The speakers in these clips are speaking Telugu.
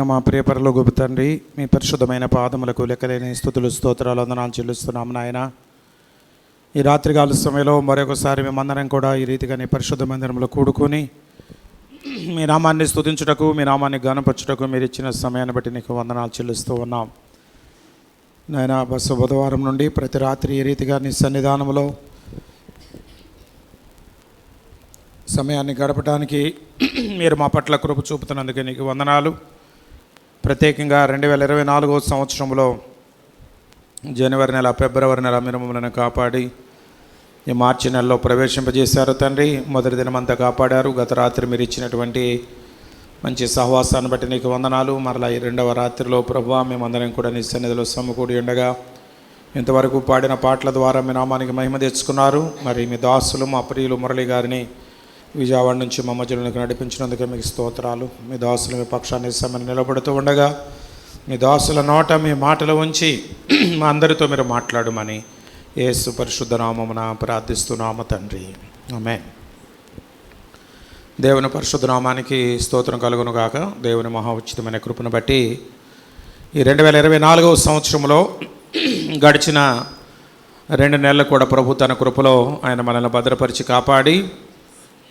మా ప్రియ పరలోకపు తండ్రి, మీ పరిశుద్ధమైన పాదములకు లెక్కలేని స్తుతులు స్తోత్రాలు వందనాలు చెల్లిస్తున్నాము నాయన. ఈ రాత్రికాల సమయంలో మరొకసారి మేమందరం కూడా ఈ రీతిగా నీ పరిశుద్ధ మందిరంలో కూడుకొని మీ నామాన్ని స్తుతించుటకు, మీ నామాన్ని గానపరచుటకు మీరు ఇచ్చిన సమయాన్ని బట్టి నీకు వందనాలు చెల్లిస్తూ ఉన్నాం నాయన. బుధవారం నుండి ప్రతి రాత్రి ఈ రీతిగా నీ సన్నిధానంలో సమయాన్ని గడపడానికి మీరు మా పట్ల కృప చూపుతున్నందుకు నీకు వందనాలు. ప్రత్యేకంగా 2024 సంవత్సరంలో జనవరి నెల, ఫిబ్రవరి నెల మీరు మమ్మల్ని కాపాడి ఈ మార్చి నెలలో ప్రవేశింపజేశారు తండ్రి. మొదటి దినమంతా కాపాడారు. గత రాత్రి మీరు ఇచ్చినటువంటి మంచి సహవాసాన్ని బట్టి నీకు వందనాలు. మరలా ఈ రెండవ రాత్రిలో ప్రభువా మేమందరం కూడా నీ సన్నిధిలో సమకూడి ఉండగా ఇంతవరకు పాడిన పాటల ద్వారా మీ నామానికి మహిమ తెచ్చుకున్నారు. మరి మీ దాసులు మా ప్రియులు మురళి గారిని విజయవాడ నుంచి మా మధ్యలోకి నడిపించినందుకు మీకు స్తోత్రాలు. మీ దాసులు మీ పక్షాన్ని సమయం నిలబడుతూ ఉండగా మీ దాసుల నోట మీ మాటలు ఉంచి మా అందరితో మీరు మాట్లాడమని యేసు పరిశుద్ధ నామమున ప్రార్థిస్తున్నాము తండ్రి, ఆమేన్. దేవుని పరిశుద్ధ నామానికి స్తోత్రం కలుగును గాక. దేవుని మహా ఉచితమైన కృపను బట్టి ఈ 2024 సంవత్సరంలో గడిచిన 2 నెలలు కూడా ప్రభు తన కృపలో ఆయన మనల్ని భద్రపరిచి కాపాడి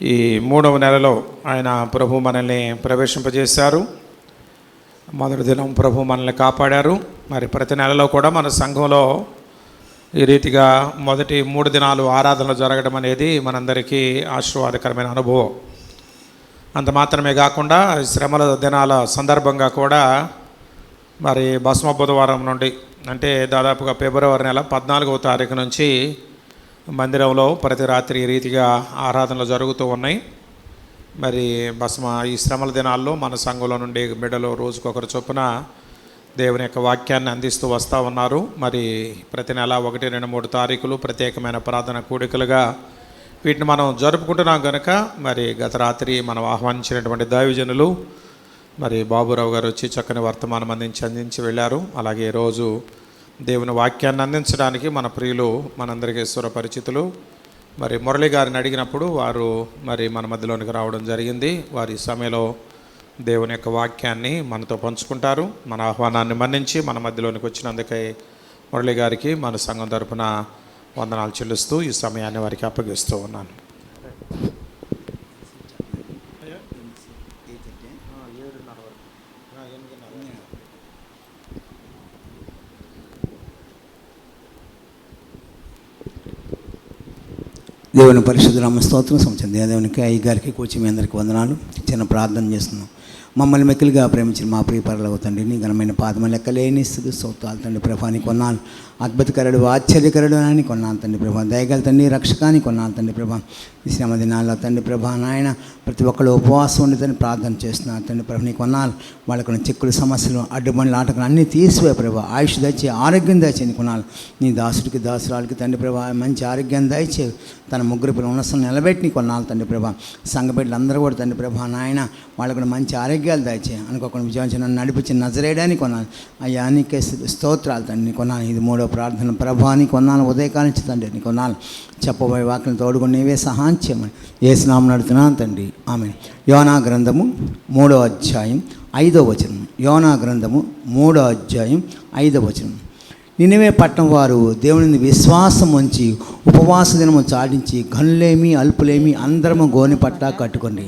ఈ 3వ నెలలో ఆయన ప్రభు మనల్ని ప్రవేశింపజేశారు. మొదటి దినం ప్రభు మనల్ని కాపాడారు. మరి ప్రతి నెలలో కూడా మన సంఘంలో ఈ రీతిగా మొదటి 3 దినాలు ఆరాధనలు జరగడం అనేది మనందరికీ ఆశీర్వాదకరమైన అనుభవం. అంత మాత్రమే కాకుండా శ్రమల దినాల సందర్భంగా కూడా మరి భస్మ బుధవారం నుండి అంటే దాదాపుగా ఫిబ్రవరి నెల 14వ తారీఖు నుంచి మందిరంలో ప్రతి రాత్రి ఈ రీతిగా ఆరాధనలు జరుగుతూ ఉన్నాయి. మరి ఈ శ్రమల దినాల్లో మన సంఘంలో నుండి బిడ్డలు రోజుకొకరు చొప్పున దేవుని యొక్క వాక్యాన్ని అందిస్తూ వస్తూ ఉన్నారు. మరి ప్రతి నెల 1, 2, 3 తారీఖులు ప్రత్యేకమైన ప్రార్థన కూడికలుగా వీటిని మనం జరుపుకుంటున్నాం కనుక మరి గత రాత్రి మనం ఆహ్వానించినటువంటి దైవజనులు మరి బాబురావు గారు వచ్చి చక్కని వర్తమానం అందించి వెళ్ళారు. అలాగే ఈరోజు దేవుని వాక్యాన్ని అందించడానికి మన ప్రియులు మనందరికీ సురపరిచితులు మరి మురళి గారిని అడిగినప్పుడు వారు మరి మన మధ్యలోనికి రావడం జరిగింది. వారి సమయంలో దేవుని యొక్క వాక్యాన్ని మనతో పంచుకుంటారు. మన ఆహ్వానాన్ని మన్నించి మన మధ్యలోనికి వచ్చినందుకై మురళి గారికి మన సంఘం తరపున వందనాలు చెల్లిస్తూ ఈ సమయాన్ని వారికి అప్పగిస్తూ ఉన్నాను. దేవుని పరిశుద్ధ నామ స్తోత్రం సంవత్సరం దేవునికి అయ్య గారికి కూర్చి మీ అందరికీ వందనాలు. చిన్న ప్రార్థన చేస్తున్నాం. మమ్మల్ని మెక్కులుగా ప్రేమించిన మా ప్రియ పరలోక తండ్రిని ఘనమైన పాదమ లెక్కలేని స్థితి స్తోత్రాలు తండ్రి ప్రభాని కొన్నాను. అద్భుతకరుడు ఆశ్చర్యకరుడు అని కొన్నాను తండ్రి ప్రభా. దయగల తండ్రి రక్షకాని కొన్నాను తండ్రి ప్రభా. ఈ శ్రమ దినాల్లో తండ్రి ప్రభా నాయన ప్రతి ఒక్కళ్ళు ఉపవాసం ఉండితని ప్రార్థన చేస్తున్నారు తండ్రి ప్రభా. నీ కొన్నాను వాళ్ళకున్న చిక్కులు సమస్యలు అడ్డుబండ్లు ఆటలు అన్నీ తీసివే ప్రభా. ఆయుష్ దయచే ఆరోగ్యం దయచేది కొనాలి. నీ దాసుడికి దాసురాలకి తండ్రి ప్రభా మంచి ఆరోగ్యం దయచే తన ముగ్గురు పిల్లలు ఉన్నసం నిలబెట్టి నీ కొన్నాను తండ్రి ప్రభా. సంఘ బిడ్డలు అందరూ కూడా తండ్రి ప్రభా నాయన వాళ్ళకు మంచి ఆరోగ్యాలు దయచే అనుకోకుండా విజయం నన్ను నడిపించి నజరేయడానికి కొన్నాను. అయ్యా నీకే స్తోత్రాలు తండ్రి నీ కొన్నాను. ఇది 3వ ప్రార్థన ప్రభా నీ కొన్నాను. ఉదయకాలం నుంచి తండ్రి నీ కొన్నాను. చెప్పబోయే వాక్యం తోడుకొని నీవే సహాయం చేయమని యేసునామమున నడుతున్నాను తండ్రి, ఆమేన్. యోనా గ్రంథము 3వ అధ్యాయం 5వ వచనం. యోనా గ్రంథము 3వ అధ్యాయం 5వ వచనం. నినివే పట్టణం వారు దేవుని విశ్వాసం ఉంచి ఉపవాస దినము చాటించి గనులేమి అల్పులేమి అందరము గోని పట్ట కట్టుకోండి.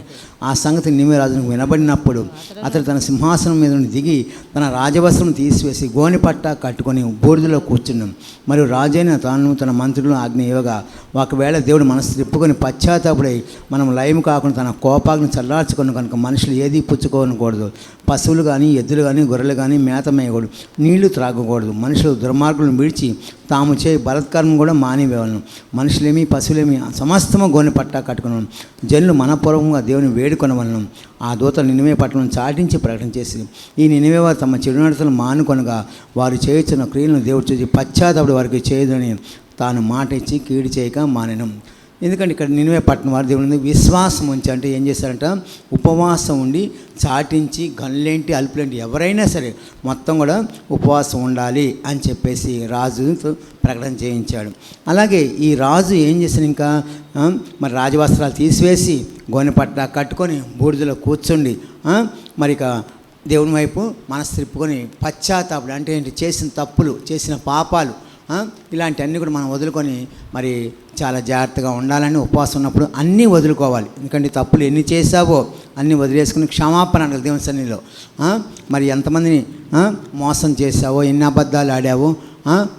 ఆ సంగతి నినివే రాజుకు వినబడినప్పుడు అతడు తన సింహాసనం మీద నుండి దిగి తన రాజవస్త్రం తీసివేసి గోని పట్ట కట్టుకొని బూడిదలో కూర్చున్నాం. మరియు రాజైన తాను తన మంత్రులను ఆజ్ఞ ఇవ్వగా ఒకవేళ దేవుడు మనసు తిప్పుకొని పశ్చాత్తాపుడై మనం లయం కాకుండా తన కోపాగ్ని చల్లార్చుకొని కనుక మనుషులు ఏది పుచ్చుకోనకూడదు. పశువులు కానీ ఎద్దులు కానీ గొర్రెలు కానీ మేత మేయకూడదు. నీళ్లు త్రాగకూడదు. మనుషులు దుర్మార్గులను విడిచి తాము చేయి బలత్కారం కూడా మానివేవాళ్ళను. మనుషులేమి పశువులేమి సమస్తము గోని పట్టా కట్టుకున్నాను. జనులు మనపూర్వకంగా దేవుని వేడుకొనవలను. ఆ దూతలు నినివే పట్టణం చాటించి ప్రకటన చేసి ఈ నినివే వారు తమ చెడునడతలు మానుకొనగా వారు చేయుచున్న క్రియలను దేవుడు చూసి పశ్చాత్తాపుడు వారికి చేయదని తాను మాట ఇచ్చి కీడు చేయక మానెను. ఎందుకంటే ఇక్కడ నినివే పట్టణం వారు దేవుని విశ్వాసం ఉంచి అంటే ఏం చేశారంట, ఉపవాసం ఉండి చాటించి గనులేంటి అల్పులేంటి ఎవరైనా సరే మొత్తం కూడా ఉపవాసం ఉండాలి అని చెప్పేసి రాజు ప్రకటన చేయించాడు. అలాగే ఈ రాజు ఏం చేశాడు, ఇంకా మరి రాజవస్త్రాలు తీసివేసి గోనె పట్ట కట్టుకొని బూడిదలో కూర్చుండి మరి ఇక దేవుని వైపు మనసు తిప్పుకొని పశ్చాత్తాపడు అంటే ఏంటి, చేసిన తప్పులు, చేసిన పాపాలు, ఇలాంటివన్నీ కూడా మనం వదులుకొని మరి చాలా జాగ్రత్తగా ఉండాలని, ఉపవాసం ఉన్నప్పుడు అన్నీ వదులుకోవాలి. ఎందుకంటే తప్పులు ఎన్ని చేసావో అన్నీ వదిలేసుకుని క్షమాపణ అనాలి దేవుని సన్నిధిలో. మరి ఎంతమందిని మోసం చేసావో, ఎన్ని అబద్ధాలు ఆడావో,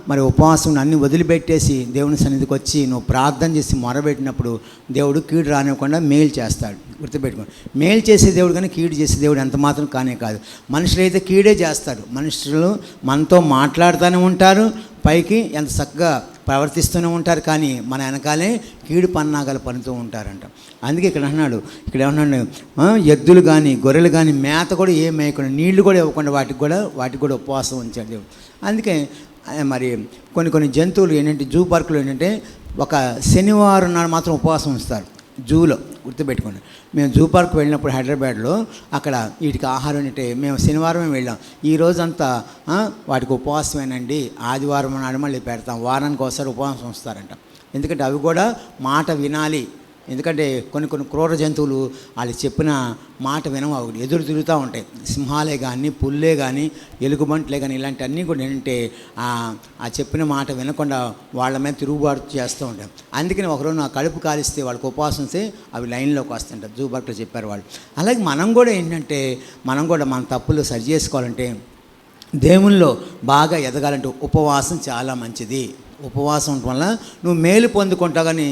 మరి ఉపవాసం అన్నీ వదిలిపెట్టేసి దేవుని సన్నిధికి వచ్చి నువ్వు ప్రార్థన చేసి మొరబెట్టినప్పుడు దేవుడు కీడు రానివ్వకుండా మేలు చేస్తాడు. గుర్తుపెట్టుకోండి, మేలు చేసే దేవుడు కానీ కీడు చేసే దేవుడు ఎంత మాత్రం కానే కాదు. మనుషులైతే కీడే చేస్తారు. మనుషులు మనతో మాట్లాడుతూనే ఉంటారు, పైకి ఎంత చక్కగా ప్రవర్తిస్తూనే ఉంటారు, కానీ మన వెనకాలే కీడు పన్నాగాలు పనుతూ ఉంటారంట. అందుకే ఇక్కడ అన్నాడు, ఇక్కడ ఏమన్నాడు, ఎద్దులు కానీ గొర్రెలు కానీ మేత కూడా ఏం మేయకుండా, నీళ్లు కూడా ఇవ్వకుండా వాటికి కూడా ఉపవాసం ఉంచాడు దేవుడు. అందుకే మరి కొన్ని జంతువులు ఏంటంటే, జూ పార్కులు ఏంటంటే ఒక శనివారం నాడు మాత్రం ఉపవాసం ఉంచుతారు జూలో. గుర్తుపెట్టుకోండి, మేము జూ పార్క్ వెళ్ళినప్పుడు హైదరాబాద్లో అక్కడ వీటికి ఆహారం ఏంటంటే, మేము శనివారమే వెళ్ళాం, ఈ రోజంతా వాటికి ఉపవాసమేనండి, ఆదివారం నాడు మళ్ళీ పెడతాం, వారానికి ఒకసారి ఉపవాసం ఉంచుతారంట. ఎందుకంటే అవి కూడా మాట వినాలి. ఎందుకంటే కొన్ని క్రూర జంతువులు వాళ్ళు చెప్పిన మాట వినవు, అవి ఎదురు తిరుగుతూ ఉంటాయి. సింహాలే కానీ, పుల్లే కానీ, ఎలుగుబంట్లే కానీ, ఇలాంటివన్నీ కూడా ఏంటంటే ఆ చెప్పిన మాట వినకుండా వాళ్ళ మీద తిరుగుబాటు చేస్తూ ఉంటాయి. అందుకని ఒకరోజు నా కడుపు కాలిస్తే వాళ్ళకి ఉపవాసం వస్తే అవి లైన్లోకి వస్తుంటారు, జూ పార్క్లో చెప్పారు వాళ్ళు. అలాగే మనం కూడా ఏంటంటే, మనం కూడా మన తప్పులు సరి చేసుకోవాలంటే, దేవునిలో బాగా ఎదగాలంటే ఉపవాసం చాలా మంచిది. ఉపవాసం ఉండటం వల్ల నువ్వు మేలు పొందుకుంటావు, కానీ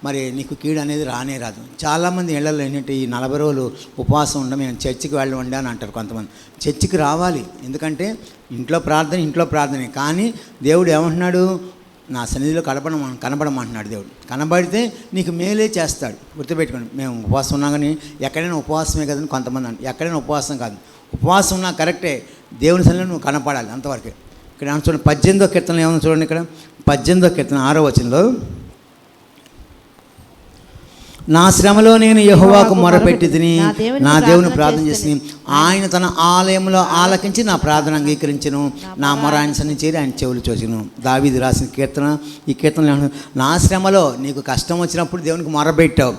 మరి నీకు కీడు అనేది రానే రాదు. చాలామంది ఇళ్లలో ఏంటంటే ఈ 40 రోజులు ఉపవాసం ఉండడం, మేము చర్చికి వెళ్ళండి అని అంటారు కొంతమంది. చర్చికి రావాలి, ఎందుకంటే ఇంట్లో ప్రార్థనే. కానీ దేవుడు ఏమంటున్నాడు, నా సన్నిధిలో కనబడమంటున్నాడు దేవుడు. కనబడితే నీకు మేలే చేస్తాడు. గుర్తుపెట్టుకోండి, మేము ఉపవాసం ఉన్నాం కానీ ఎక్కడైనా ఉపవాసమే కదని కొంతమంది అంటారు. ఎక్కడైనా ఉపవాసం కాదు, ఉపవాసం ఉన్నా కరెక్టే, దేవుని సన్నిధిలో నువ్వు కనపడాలి, అంతవరకే. ఇక్కడ ఏమన్నా చూడండి, 18వ కీర్తన ఏమన్నా చూడండి, ఇక్కడ 18వ కీర్తన 6వ వచనంలో, నా శ్రమలో నేను యెహోవాకు మొరపెట్టి తిని నా దేవుని ప్రార్థన చేసి ఆయన తన ఆలయంలో ఆలకించి నా ప్రార్థన అంగీకరించెను, నా మొర ఆయన సన్నిధిని చేరి ఆయన చెవులు చూచెను. దావీదు రాసిన కీర్తన. ఈ కీర్తన, నా శ్రమలో నీకు కష్టం వచ్చినప్పుడు దేవునికి మొరపెట్టావు,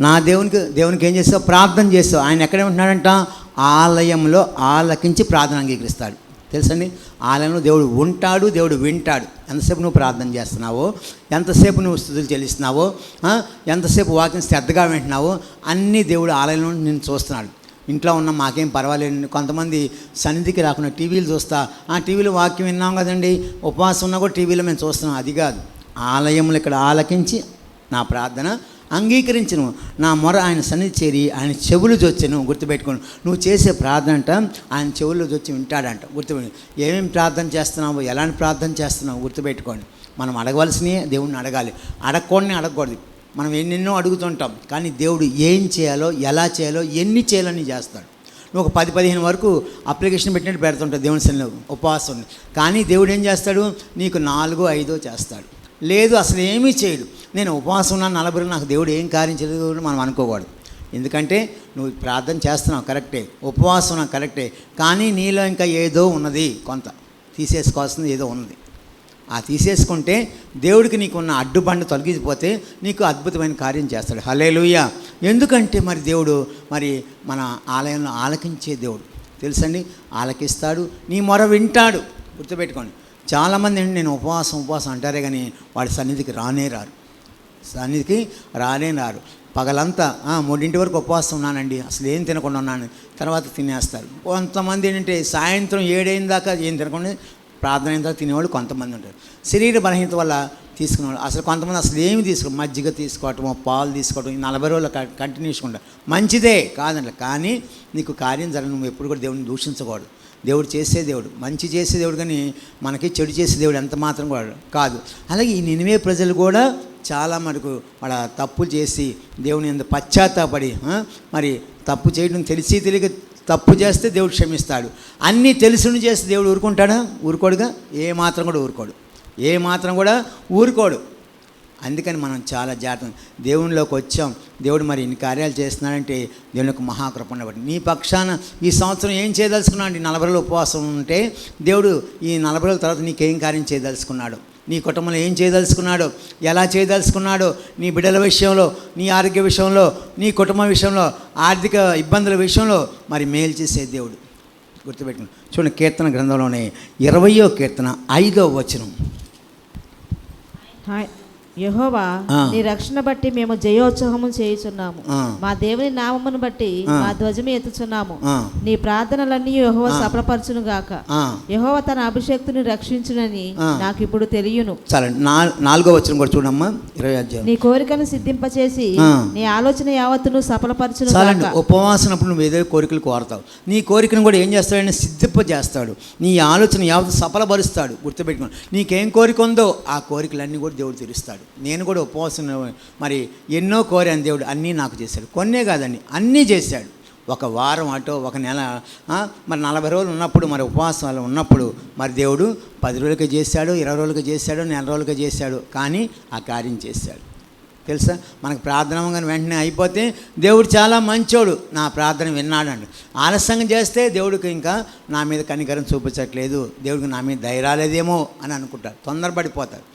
నా దేవునికి ఏం చేస్తావు, ప్రార్థన చేస్తావు. ఆయన ఎక్కడే ఉంటున్నాడంట, ఆలయంలో ఆలకించి ప్రార్థన అంగీకరిస్తాడు. తెలుసండి, ఆలయంలో దేవుడు ఉంటాడు, దేవుడు వింటాడు. ఎంతసేపు నువ్వు ప్రార్థన చేస్తున్నావో, ఎంతసేపు నువ్వు స్తుతులు చెల్లిస్తున్నావో, ఎంతసేపు వాక్యం శ్రద్ధగా వింటున్నావో, అన్నీ దేవుడు ఆలయంలో నేను చూస్తున్నాడు. ఇంట్లో ఉన్న మాకేం పర్వాలేదు. కొంతమంది సన్నిధికి రాకుండా టీవీలు చూస్తా, టీవీలో వాక్యం విన్నాం కదండి, ఉపవాసం ఉన్నా కూడా టీవీలో మేము చూస్తున్నాం. అది కాదు, ఆలయంలో ఇక్కడ ఆలకించి నా ప్రార్థన అంగీకరించను, నా మొర ఆయన సన్నిధి చేరి ఆయన చెవులు జొచ్చెను. గుర్తుపెట్టుకోండి, నువ్వు చేసే ప్రార్థన అంట ఆయన చెవుల్లో జొచ్చి వింటాడంట. గుర్తుపెట్టుకోండి, ఏమేమి ప్రార్థన చేస్తున్నావో, ఎలాంటి ప్రార్థన చేస్తున్నావు గుర్తుపెట్టుకోండి. మనం అడగవలసినవి దేవుడిని అడగాలి, అడగకూడదు. మనం ఎన్నెన్నో అడుగుతుంటాం, కానీ దేవుడు ఏం చేయాలో, ఎలా చేయాలో, ఎన్ని చేయాలని చేస్తాడు. నువ్వు ఒక 10-15 వరకు అప్లికేషన్ పెట్టినట్టు పెడుతుంటావు దేవుని సన్నిధిలో ఉపవాసం, కానీ దేవుడు ఏం చేస్తాడు, నీకు 4-5 చేస్తాడు. లేదు, అసలు ఏమీ చేయడు. నేను ఉపవాసం ఉన్నాను 40 రోజులు, నాకు దేవుడు ఏం కార్యం చేయలేదు మనం అనుకోకూడదు. ఎందుకంటే నువ్వు ప్రార్థన చేస్తున్నావు కరెక్టే, ఉపవాసం ఉన్నావు కరెక్టే, కానీ నీలో ఇంకా ఏదో ఉన్నది, కొంత తీసేసుకోవాల్సింది ఏదో ఉన్నది. ఆ తీసేసుకుంటే దేవుడికి నీకున్న అడ్డుబండ తొలగిపోతే నీకు అద్భుతమైన కార్యం చేస్తాడు. హల్లెలూయా. ఎందుకంటే మరి దేవుడు మరి మన ఆలయంలో ఆలకించే దేవుడు, తెలుసండి, ఆలకిస్తాడు, నీ మొర వింటాడు. గుర్తుపెట్టుకోండి, చాలామంది నేను ఉపవాసం అంటారే కానీ వాడి సన్నిధికి రానే రారు. పగలంతా 3 వరకు ఉపవాసం ఉన్నానండి, అసలు ఏం తినకుండా ఉన్నాను, తర్వాత తినేస్తారు. కొంతమంది ఏంటంటే సాయంత్రం 7 అయిన దాకా ఏం తినకుండా ప్రార్థన అయిన తర్వాత తినేవాళ్ళు కొంతమంది ఉంటారు. శరీర బలహీనత వల్ల తీసుకునేవాళ్ళు, అసలు కొంతమంది అసలు ఏమి తీసుకోవడం, మజ్జిగ తీసుకోవటం, పాలు తీసుకోవటం, ఈ 40 రోజులు కంటిన్యూస్గా ఉంటారు. మంచిదే కాదండి, కానీ నీకు కార్యం జరగదు. నువ్వు ఎప్పుడు కూడా దేవుడిని దూషించకూడదు. దేవుడు చేసే దేవుడు, మంచి చేసే దేవుడు, కానీ మనకి చెడు చేసే దేవుడు ఎంత మాత్రం కూడా కాదు. అలాగే ఈ నినివే ప్రజలు కూడా చాలా మటుకు వాళ్ళ తప్పులు చేసి దేవుని యందు పశ్చాత్తాపడి, మరి తప్పు చేయడం తెలియక తప్పు చేస్తే దేవుడు క్షమిస్తాడు. అన్నీ తెలుసుని చేస్తే దేవుడు ఊరుకుంటాడా? ఊరుకోడుగా, ఏ మాత్రం కూడా ఊరుకోడు. అందుకని మనం చాలా జాగ్రత్త దేవునిలోకి వచ్చాం. దేవుడు మరి ఇన్ని కార్యాలు చేస్తున్నాడంటే దేవుని యొక్క మహాకృప ఉండబట్టి నీ పక్షాన ఈ సంవత్సరం ఏం చేయదలుచుకున్నాడు? 40 రోజులు ఉపవాసం ఉంటే దేవుడు ఈ 40 రోజుల తర్వాత నీకేం కార్యం చేయదలుచుకున్నాడు, నీ కుటుంబంలో ఏం చేయదలుచుకున్నాడో, ఎలా చేయదలుచుకున్నాడో, నీ బిడ్డల విషయంలో, నీ ఆరోగ్య విషయంలో, నీ కుటుంబ విషయంలో, ఆర్థిక ఇబ్బందుల విషయంలో మరి మేలు చేసే దేవుడు. గుర్తుపెట్టుకుని చూడండి, కీర్తన గ్రంథంలోనే 20వ కీర్తన 5వ వచనం. యెహోవా నీ రక్షణ బట్టి మేము జయోత్సవము చేయుచున్నాము. మా దేవుని నామమును బట్టి మా ధ్వజము ఎత్తుచున్నాము. నీ ప్రార్థనలన్నీ యెహోవా సఫలపరచును గాక. యెహోవా తన అభిషేక్తుని రక్షించునని నాకు ఇప్పుడు తెలియను. సరే, 4వ వచనం కూడా చూడమ్మా. 20వ అధ్యాయం. నీ కోరికను సిద్ధింపచేసి నీ ఆలోచన యావత్తును సఫలపరచును చాలండి. గాక. ఉపవాసనప్పుడు నువ్వు ఏదో కోరికలు కోరతావు, నీ కోరికను కూడా ఏం చేస్తాడని సిద్ధింపజేస్తాడు. నీ ఆలోచన యావత్తు సఫలపరుస్తాడు. గుర్తుపెట్టుకోండి, నీకేం కోరిక ఉందో ఆ కోరికలన్నీ కూడా దేవుడు తీరుస్తాడు. నేను కూడా ఉపవాసం మరి ఎన్నో కోరాను, దేవుడు అన్నీ నాకు చేశాడు. కొన్నే కాదండి, అన్నీ చేశాడు. ఒక వారం అటో ఒక నెల, మరి 40 రోజులు ఉన్నప్పుడు, మరి ఉపవాసాలు ఉన్నప్పుడు మరి దేవుడు 10 రోజులకి చేశాడు, 20 రోజులకి చేశాడు, నెల రోజులకి చేశాడు. కానీ ఆ కార్యం చేశాడు. తెలుసా, మనకు ప్రార్థన కానీ వెంటనే అయిపోతే దేవుడు చాలా మంచోడు, నా ప్రార్థన విన్నాడండి. ఆలస్యంగా చేస్తే దేవుడికి ఇంకా నా మీద కనికరం చూపించట్లేదు, దేవుడికి నా మీద దయ రాలేదేమో అని అనుకుంటారు, తొందరపడిపోతారు.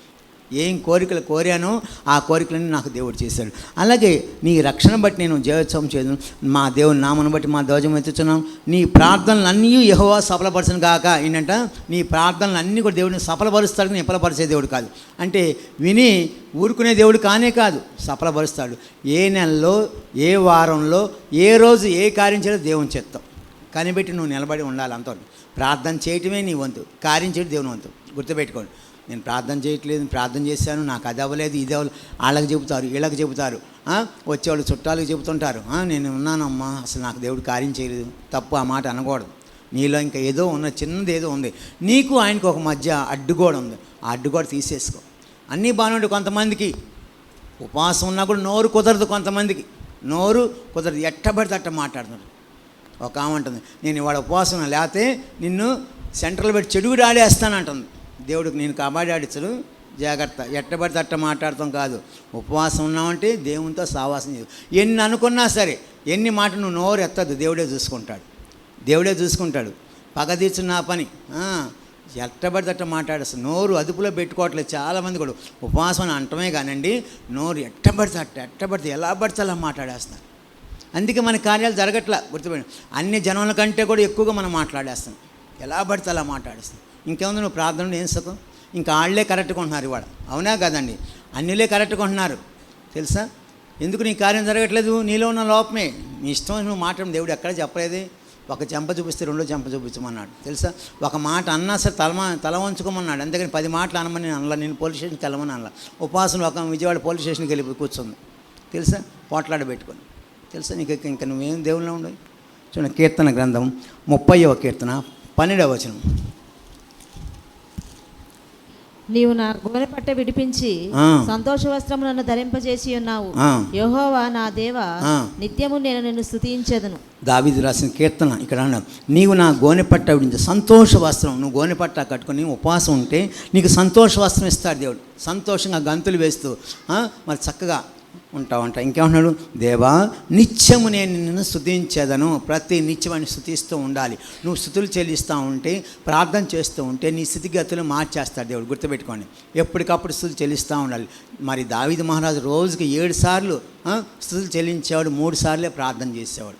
ఏం కోరికలు కోరానో ఆ కోరికలన్నీ నాకు దేవుడు చేశాడు. అలాగే నీ రక్షణ బట్టి నేను జయోత్సవం చేయను, మా దేవుని నామను బట్టి మా ధ్వజం ఎత్తుచున్నాం. నీ ప్రార్థనలన్నీ యెహోవా సఫలపరచను కాక. ఏంటంట, నీ ప్రార్థనలన్నీ కూడా దేవుడిని సఫలపరుస్తాడు, విఫలపరిచే దేవుడు కాదు. అంటే విని ఊరుకునే దేవుడు కానే కాదు, సఫలపరుస్తాడు. ఏ నెలలో, ఏ వారంలో, ఏ రోజు ఏ కార్యం చేయాలో దేవుని చిత్తం కనిపెట్టి నువ్వు నిలబడి ఉండాలి. అంతవరకు ప్రార్థన చేయటమే నీ వంతు, కార్యం చేయడం దేవుని వంతు. గుర్తుపెట్టుకోండి, నేను ప్రార్థన చేయట్లేదు, ప్రార్థన చేశాను, నాకు అది అవ్వలేదు, ఇది అవ్వలేదు, వాళ్ళకి చెబుతారు, వీళ్ళకి చెబుతారు, వచ్చేవాళ్ళు చుట్టాలకు చెబుతుంటారు, నేను ఉన్నానమ్మా, అసలు నాకు దేవుడు కార్యం చేయలేదు. తప్పు, ఆ మాట అనకూడదు. నీలో ఇంకా ఏదో ఉన్న చిన్నది ఏదో ఉంది, నీకు ఆయనకు ఒక మధ్య అడ్డుగోడ ఉంది, ఆ అడ్డుగోడ తీసేసుకో. అన్నీ బాగానే ఉంటాయి. కొంతమందికి ఉపవాసం ఉన్నా కూడా నోరు కుదరదు, కొంతమందికి నోరు కుదరదు, ఎట్టబడితే అట్ట మాట్లాడుతున్నారు. ఒక ఆమె అంటుంది, నేను ఇవాళ ఉపవాసం లేకపోతే నిన్ను సెంట్రల్ పెట్టి చెడుగుడు ఆడేస్తానంటుంది. దేవుడికి నేను కబడ్డీ ఆడించడు, జాగ్రత్త. ఎట్టబడితే అట్ట మాట్లాడతాం కాదు. ఉపవాసం ఉన్నామంటే దేవునితో సావాసం చేయదు. ఎన్ని అనుకున్నా సరే, ఎన్ని మాటలు నువ్వు నోరు ఎత్తద్దు, దేవుడే చూసుకుంటాడు. దేవుడే చూసుకుంటాడు. పగ తీర్చు నా పని. ఎట్టబడితే అట్ట మాట్లాడేస్తాను, నోరు అదుపులో పెట్టుకోవట్లేదు చాలామంది కూడా. ఉపవాసం అని అంటమే కానండి, నోరు ఎట్టబడితే ఎలా పడితే అలా మాట్లాడేస్తున్నారు. అందుకే మన కార్యాలు జరగట్లా. గుర్తుపెట్టి, అన్ని జనముల కంటే కూడా ఎక్కువగా మనం మాట్లాడేస్తాం, ఎలా పడితే అలా మాట్లాడేస్తాం. ఇంకేముంది, నువ్వు ప్రార్థనలు ఏం సుఖం? ఇంకా వాళ్ళే కరెక్ట్గా ఉంటున్నారు ఇవాళ, అవునా కదండి? అన్నిలే కరెక్ట్గా ఉంటున్నారు. తెలుసా, ఎందుకు నీ కార్యం జరగట్లేదు? నీలో ఉన్న లోపమే. నీ ఇష్టం నువ్వు మాట్లాడిన దేవుడు ఎక్కడ చెప్పలేదు. ఒక చెంప చూపిస్తే 2 చెంప చూపించమన్నాడు. తెలుసా, ఒక మాట అన్నా సరే తల వంచుకోమన్నాడు. అంతేగాని 10 మాటలు అనమని అనలా. నేను పోలీస్ స్టేషన్కి వెళ్ళమని అనలా. ఉపవాసం ఒక విజయవాడ పోలీస్ స్టేషన్కి వెళ్ళి కూర్చుంది. తెలుసా, పోట్లాడ పెట్టుకొని. తెలుసా, నీకు ఇంకా నువ్వేం దేవుళ్ళలో ఉండవు. చూడండి, కీర్తన గ్రంథం 30వ కీర్తన 12వ వచనం. నీవు నా గోనె పట్ట విడిపించి సంతోష వస్త్రము నన్ను ధరింపజేసి ఉన్నావు. యెహోవా నా దేవా, నిత్యము నేను నిన్ను స్తుతించెదను. దావీదు రాసిన కీర్తన ఇక్కడ అన్నాడు, నీవు నా గోనె పట్ట విడిపించి సంతోష వస్త్రం. నువ్వు గోనె పట్ట కట్టుకొని ఉపవాసం ఉంటే నీకు సంతోష వస్త్రం ఇస్తాడు దేవుడు. సంతోషంగా గంతులు వేస్తూ మరి చక్కగా ఉంటావంట. ఇంకేమన్నాడు, దేవా నిత్యము నేను నిన్ను స్తుతించేదను. ప్రతి నిత్యం అని స్తుతిస్తూ ఉండాలి. నువ్వు స్తుతులు చెల్లిస్తూ ఉంటే, ప్రార్థన చేస్తూ ఉంటే నీ స్థితిగతులు మార్చేస్తాడు దేవుడు. గుర్తుపెట్టుకోండి, ఎప్పటికప్పుడు స్తుతులు చెల్లిస్తూ ఉండాలి. మరి దావీదు మహారాజు రోజుకి 7 సార్లు స్తుతులు చెల్లించేవాడు, 3 సార్లే ప్రార్థన చేసేవాడు.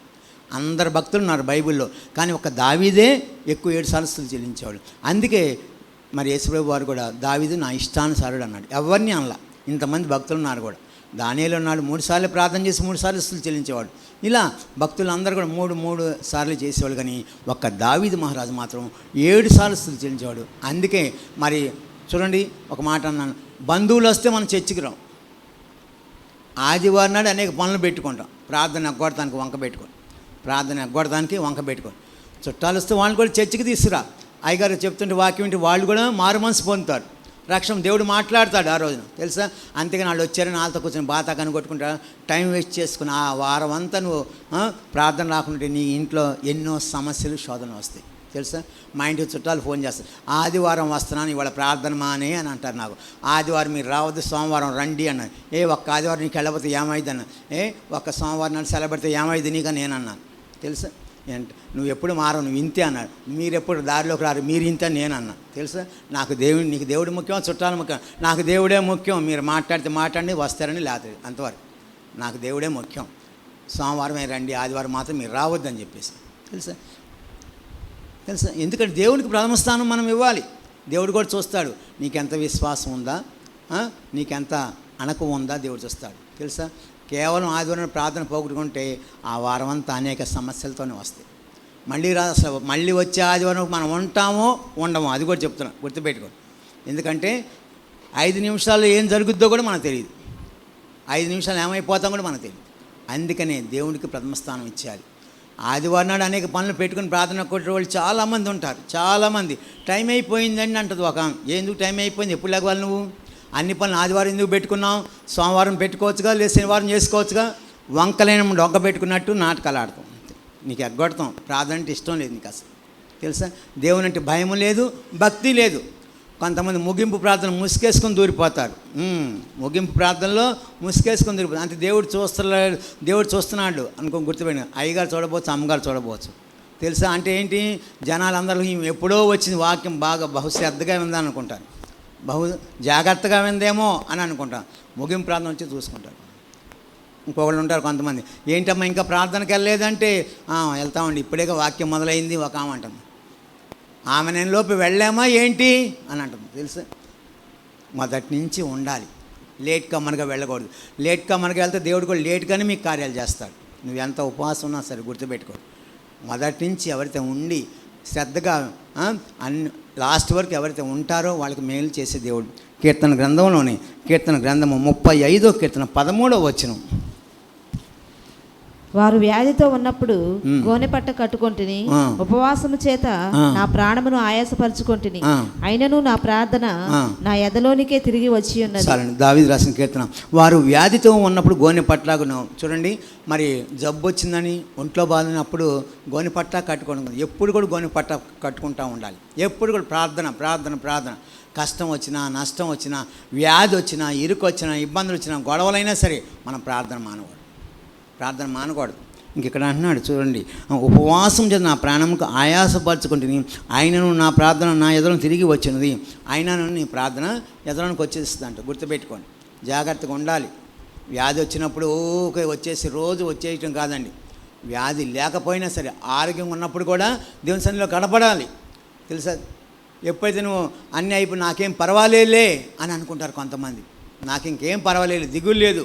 అందరు భక్తులు ఉన్నారు బైబిల్లో, కానీ ఒక దావీదే ఎక్కువ 7 సార్లు స్తుతులు చెల్లించేవాడు. అందుకే మరి యేసుప్రభు వారు కూడా దావీదు నా ఇష్టానుసారుడు అన్నాడు. ఎవరిని అనలా. ఇంతమంది భక్తులు ఉన్నారు కూడా. దానియేలు ఉన్నాడు, 3 సార్లు ప్రార్థన చేసి 3 సార్లు స్తుతులు చెల్లించేవాడు. ఇలా భక్తులు అందరూ కూడా 3 సార్లు చేసేవాళ్ళు. కానీ ఒక్క దావీదు మహారాజు మాత్రం 7 సార్లు స్తుతులు చెల్లించేవాడు. అందుకే మరి చూడండి, ఒక మాట అన్నాను, బంధువులు వస్తే మనం చర్చికి రాం. ఆదివారం నాడు అనేక పనులు పెట్టుకుంటాం, ప్రార్థన ఎగ్గొడటానికి వంక పెట్టుకోండి. చుట్టాలు వస్తే వాళ్ళు కూడా చర్చికి తీసుకురా. అయ్యగారు చెప్తుంటే వాక్యం వింటే వాళ్ళు కూడా మారు మనసు పొందుతారు. రక్షణ దేవుడు మాట్లాడతాడు ఆ రోజున. తెలుసా, అంతేగాని వాళ్ళు వచ్చారని వాళ్ళతో కూర్చొని బాతా కనుగొట్టుకుంటా టైం వేస్ట్ చేసుకుని ఆ వారం అంతా నువ్వు ప్రార్థన రాకుంటే నీ ఇంట్లో ఎన్నో సమస్యలు, శోధనలు వస్తాయి. తెలుసా, మా ఇంటికి చుట్టాలు ఫోన్ చేస్తారు, ఆదివారం వస్తున్నాను ఇవాళ ప్రార్థన మానే అని అంటారు. నాకు ఆదివారం మీరు రావద్దు, సోమవారం రండి అన్నారు. ఒక్క ఆదివారం నీకు వెళ్ళబోతే ఏమైంది అన్న, ఒక్క సోమవారం నాడు సెలబెడితే ఏమైంది నీకు నేను అన్నాను. తెలుసా, నువ్వు ఎప్పుడు మారవు, నువ్వు ఇంతే అన్నాడు. మీరు ఎప్పుడు దారిలోకి రారు, మీరు ఇంతే నేను అన్నా. తెలుసా, నాకు నీకు దేవుడు ముఖ్యం, చుట్టాలు ముఖ్యం. నాకు దేవుడే ముఖ్యం. మీరు మాట్లాడి వస్తారని లేదు, అంతవరకు నాకు దేవుడే ముఖ్యం. సోమవారం రండి, ఆదివారం మాత్రం మీరు రావద్దని చెప్పేసి. తెలుసా, తెలుసా? ఎందుకంటే దేవునికి ప్రథమ స్థానం మనం ఇవ్వాలి. దేవుడు కూడా చూస్తాడు, నీకెంత విశ్వాసం ఉందా, నీకెంత అణకు ఉందా, దేవుడు చూస్తాడు. తెలుసా? కేవలం ఆదివారం ప్రార్థన పోగొట్టుకుంటే ఆ వారం అంతా అనేక సమస్యలతోనే వస్తాయి. అసలు మళ్ళీ వచ్చే ఆదివారం మనం ఉంటామో ఉండమో అది కూడా చెప్తున్నాను, గుర్తుపెట్టుకోండి. ఎందుకంటే 5 నిమిషాల్లో ఏం జరుగుద్దో కూడా మనకు తెలియదు, 5 నిమిషాలు ఏమైపోతాం కూడా మనకు తెలియదు. అందుకనే దేవుడికి ప్రథమ స్థానం ఇచ్చేయాలి. ఆదివారం నాడు అనేక పనులు పెట్టుకుని ప్రార్థన కొట్టే వాళ్ళు చాలామంది ఉంటారు. చాలామంది టైం అయిపోయిందండి అంటది ఒక ఆమె. ఎందుకు టైం అయిపోయింది, ఎప్పుడు లేవాలి నువ్వు? అన్ని పనులు ఆదివారం ఎందుకు పెట్టుకున్నావు? సోమవారం పెట్టుకోవచ్చుగా, లేదా శనివారం చేసుకోవచ్చుగా. వంకలైన డొంక పెట్టుకున్నట్టు నాటకాలు ఆడతాం. నీకు ఎగ్గొడతాం. ప్రార్థన అంటే ఇష్టం లేదు నీకు అసలు. తెలుసా? దేవుని అంటే భయం లేదు, భక్తి లేదు. కొంతమంది ముగింపు ప్రార్థన ముసుకేసుకొని దూరిపోతారు. ముగింపు ప్రార్థనలో ముసుకేసుకొని దూరిపోతారు. అంటే దేవుడు చూస్తున్నాడు అనుకో, గుర్తుపెట్టిన అయ్యగారు చూడబోవచ్చు, అమ్మగారు చూడబోవచ్చు. తెలుసా? అంటే ఏంటి, జనాలందరూ ఎప్పుడో వచ్చింది వాక్యం బాగా బహుశ్రద్ధగా విందనుకుంటారు, బహు జాగ్రత్తగా విందేమో అని అనుకుంటారు. ముగింపు ప్రార్థన వచ్చి చూసుకుంటారు. ఇంకొకళ్ళు ఉంటారు కొంతమంది, ఏంటమ్మా ఇంకా ప్రార్థనకి వెళ్ళలేదంటే, వెళ్తామండి, ఇప్పుడేగా వాక్యం మొదలైంది ఒక ఆమె అంటుంది. ఆమె నేను లోపు వెళ్ళామా ఏంటి అని అంటుంది. తెలుసా? మొదటి నుంచి ఉండాలి. లేట్ కమ్మనగా వెళ్ళకూడదు. లేట్ కమ్మనగా వెళ్తే దేవుడు కూడా లేట్గానే మీకు కార్యాలు చేస్తాడు. నువ్వు ఎంత ఉపవాసం ఉన్నా సరే గుర్తుపెట్టుకో. మొదటి నుంచి ఎవరైతే ఉండి శ్రద్ధగా లాస్ట్ వరకు ఎవరైతే ఉంటారో వాళ్ళకి మేలు చేసే దేవుడు. కీర్తన గ్రంథంలోని కీర్తన గ్రంథము 35వ కీర్తన 13వ వచనం. వారు వ్యాధితో ఉన్నప్పుడు గోనెపట్ట కట్టుకొంటిని, ఉపవాసము చేత నా ప్రాణమును ఆయాసపరచుకొంటిని, అయినను నా ప్రార్థన నా ఎదలోనికే తిరిగి వచ్చి ఉన్నది. దావీదు రాసిన కీర్తన. వారు వ్యాధితో ఉన్నప్పుడు గోనెపట్లాగా చూడండి, మరి జబ్బు వచ్చిందని ఒంట్లో బాధనప్పుడు గోనెపట్ట కట్టుకోండి. ఎప్పుడు కూడా గోనెపట్ట కట్టుకుంటూ ఉండాలి. ఎప్పుడు కూడా ప్రార్థన ప్రార్థన ప్రార్థన. కష్టం వచ్చినా, నష్టం వచ్చినా, వ్యాధి వచ్చినా, ఇరుకు వచ్చినా, ఇబ్బందులు వచ్చినా, గొడవలైనా సరే మనం ప్రార్థన మానకూడదు. ఇంకెక్కడ అంటున్నాడు చూడండి, ఉపవాసం చేత నా ప్రాణంకు ఆయాసపరచుకుంటుని, ఆయనను నా ప్రార్థన నా ఎదురును తిరిగి వచ్చినది. ఆయనను నీ ప్రార్థన ఎదురునికి వచ్చేస్తుందంట. గుర్తుపెట్టుకోండి, జాగ్రత్తగా ఉండాలి. వ్యాధి వచ్చినప్పుడు రోజు వచ్చేయటం కాదండి. వ్యాధి లేకపోయినా సరే ఆరోగ్యంగా ఉన్నప్పుడు కూడా దేవుని సన్నిధిలో గడపడాలి. తెలుసా? ఎప్పుడైతే నువ్వు అన్నీ అయిపోయి నాకేం పర్వాలేదులే అని అనుకుంటారు కొంతమంది. నాకు ఇంకేం పర్వాలేదు, దిగులు లేదు.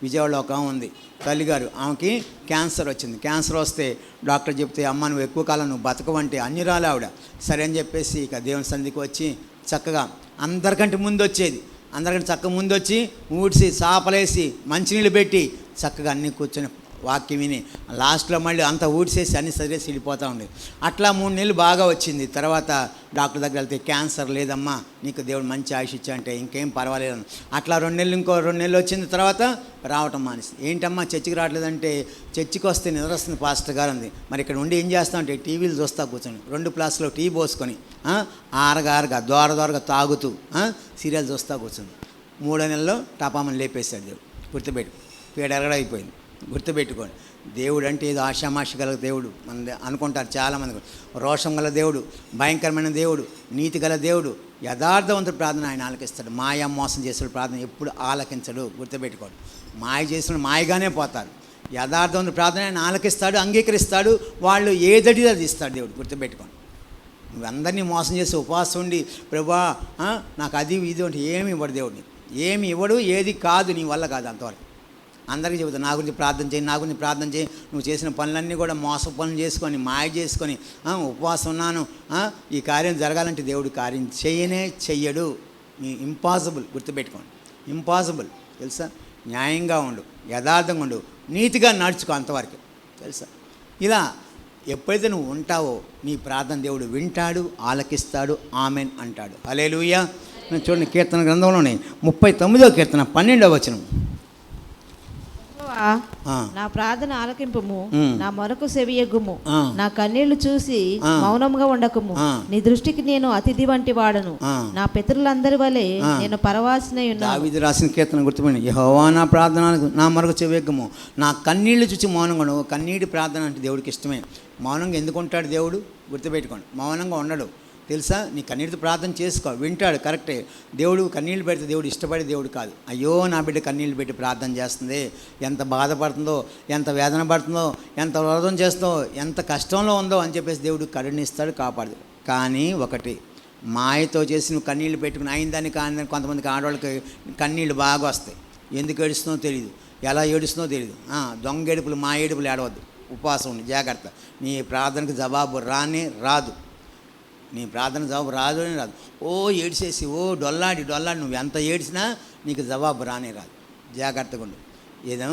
విజయవాడలో ఒక ఆమె ఉంది, తల్లిగారు, ఆమెకి క్యాన్సర్ వచ్చింది. క్యాన్సర్ వస్తే డాక్టర్ చెప్తే, అమ్మ నువ్వు ఎక్కువ కాలం నువ్వు బతకవంటే అన్ని రాలే ఆవిడ. సరే అని చెప్పేసి ఇక దేవుని సన్నిధికి వచ్చి చక్కగా అందరికంటే ముందు వచ్చేది, అందరికంటే చక్కగా ముందు వచ్చి ఊడ్చి చాపలేసి మంచినీళ్ళు పెట్టి చక్కగా అన్నీ కూర్చొని వాక్యం విని లాస్ట్లో మళ్ళీ అంతా ఊడ్చేసి అన్ని సరిచేసి వెళ్ళిపోతూ ఉండేది. అట్లా 3 నెలలు బాగా వచ్చింది. తర్వాత డాక్టర్ దగ్గర వెళ్తే క్యాన్సర్ లేదమ్మా, నీకు దేవుడు మంచి ఆయుష్ ఇచ్చా అంటే ఇంకేం పర్వాలేదని. అట్లా 2 నెలలు ఇంకో 2 నెలలు వచ్చిన తర్వాత రావటం మానేసి, ఏంటమ్మా చర్చికి రావట్లేదంటే, చర్చికి వస్తే నిద్ర వస్తుంది పాస్టర్ గారు అంది. మరి ఇక్కడ ఉండి ఏం చేస్తామంటే టీవీలు చూస్తా కూర్చొని 2 గ్లాసులో టీ పోసుకొని ఆరగా దోరగా తాగుతూ సీరియల్ చూస్తా కూర్చుంది. 3వ నెలలో టపామని లేపేశాడు దేవుడు. గుర్తుపెట్టు, పేడెరగడైపోయింది. గుర్తుపెట్టుకోండి, దేవుడు అంటే ఏదో ఆషామాషి గల దేవుడు మన అనుకుంటారు చాలామంది. రోషం గల దేవుడు, భయంకరమైన దేవుడు, నీతి గల దేవుడు, యథార్థవంతుడు ప్రార్థన ఆయన ఆలకిస్తాడు. మాయ మోసం చేసిన ప్రార్థన ఎప్పుడు ఆలకించడు. గుర్తుపెట్టుకోండి, మాయ చేసిన మాయగానే పోతారు. యథార్థవంతుడు ప్రార్థన ఆయన ఆలకిస్తాడు, అంగీకరిస్తాడు. వాళ్ళు ఏదడిది అది ఇస్తాడు దేవుడు. గుర్తుపెట్టుకోండి, నువ్వు అందరినీ మోసం చేసి ఉపవాసం ఉండి ప్రభువా నాకు అది ఇది అంటే ఏమి ఇవ్వడు దేవుడిని, ఏమి ఇవ్వడు. ఏది కాదు నీ వల్ల కాదు. అంతవరకు అందరికీ చెబుతాను, నా గురించి ప్రార్థన చేయి, నా గురించి ప్రార్థన చేయి. నువ్వు చేసిన పనులన్నీ కూడా మోస పనులు చేసుకొని మాయ చేసుకొని ఉపవాసం ఉన్నాను, ఈ కార్యం జరగాలంటే దేవుడు కార్యం చెయ్యడు. ఇంపాసిబుల్. గుర్తుపెట్టుకోండి, ఇంపాసిబుల్. తెలుసా? న్యాయంగా ఉండు, యథార్థంగా ఉండు, నీతిగా నడుచుకో, అంతవరకు. తెలుసా? ఇలా ఎప్పుడైతే నువ్వు ఉంటావో నీ ప్రార్థన దేవుడు వింటాడు, ఆలకిస్తాడు, ఆమెన్ అంటాడు. హల్లెలూయా. చూడండి, కీర్తన గ్రంథంలోనే 39వ కీర్తన 12వ వచనం. నా ప్రార్థన ఆలకింపుము, నా మొరకు సెవియగ్గుము, నా కన్నీళ్లు చూసి మౌనంగా ఉండకుము. నీ దృష్టికి నేను అతిథి వంటి వాడను, నా పితరులందరి వలె నేను పరవాసినై ఉన్నాను. దావీదు రాసిన కీర్తన గుర్తుపెట్టుకోండి, యెహోవా నా ప్రార్థన నా మొరకు చెవియగ్గుము, నా కన్నీళ్లు చూసి మౌనంగా ఉండవు. కన్నీటి ప్రార్థన అంటే దేవుడికి ఇష్టమే. మౌనంగా ఎందుకు ఉంటాడు దేవుడు? గుర్తుపెట్టుకోండి, మౌనంగా ఉండడు. తెలుసా? నీ కన్నీటితో ప్రార్థన చేసుకో, వింటాడు, కరెక్టే. దేవుడు కన్నీళ్ళు పెడితే దేవుడు ఇష్టపడే దేవుడు కాదు. అయ్యో నా బిడ్డ కన్నీళ్ళు పెట్టి ప్రార్థన చేస్తుంది, ఎంత బాధపడుతుందో, ఎంత వేదన పడుతుందో, ఎంత వ్రతం చేస్తుందో, ఎంత కష్టంలో ఉందో అని చెప్పేసి దేవుడు కరుణిస్తాడు, కాపాడు. కానీ ఒకటి, మాయతో చేసి నువ్వు కన్నీళ్ళు పెట్టుకుని అయిందని కానీ కొంతమందికి ఆడవాళ్ళకి కన్నీళ్ళు బాగా వస్తాయి. ఎందుకు ఏడుస్తుందో తెలియదు, ఎలా ఏడుస్తుందో తెలియదు. దొంగ ఏడుపులు, మా ఏడుపులు ఏడవద్దు. ఉపవాసం ఉండి జాగ్రత్త. నీ ప్రార్థనకు జవాబు రానే రాదు. నీ ప్రార్థన జవాబు రాదు అని రాదు. ఏడ్చేసి డొల్లాడి నువ్వు ఎంత ఏడ్చినా నీకు జవాబు రానే రాదు. జాగ్రత్తగా ఉండు. ఏదో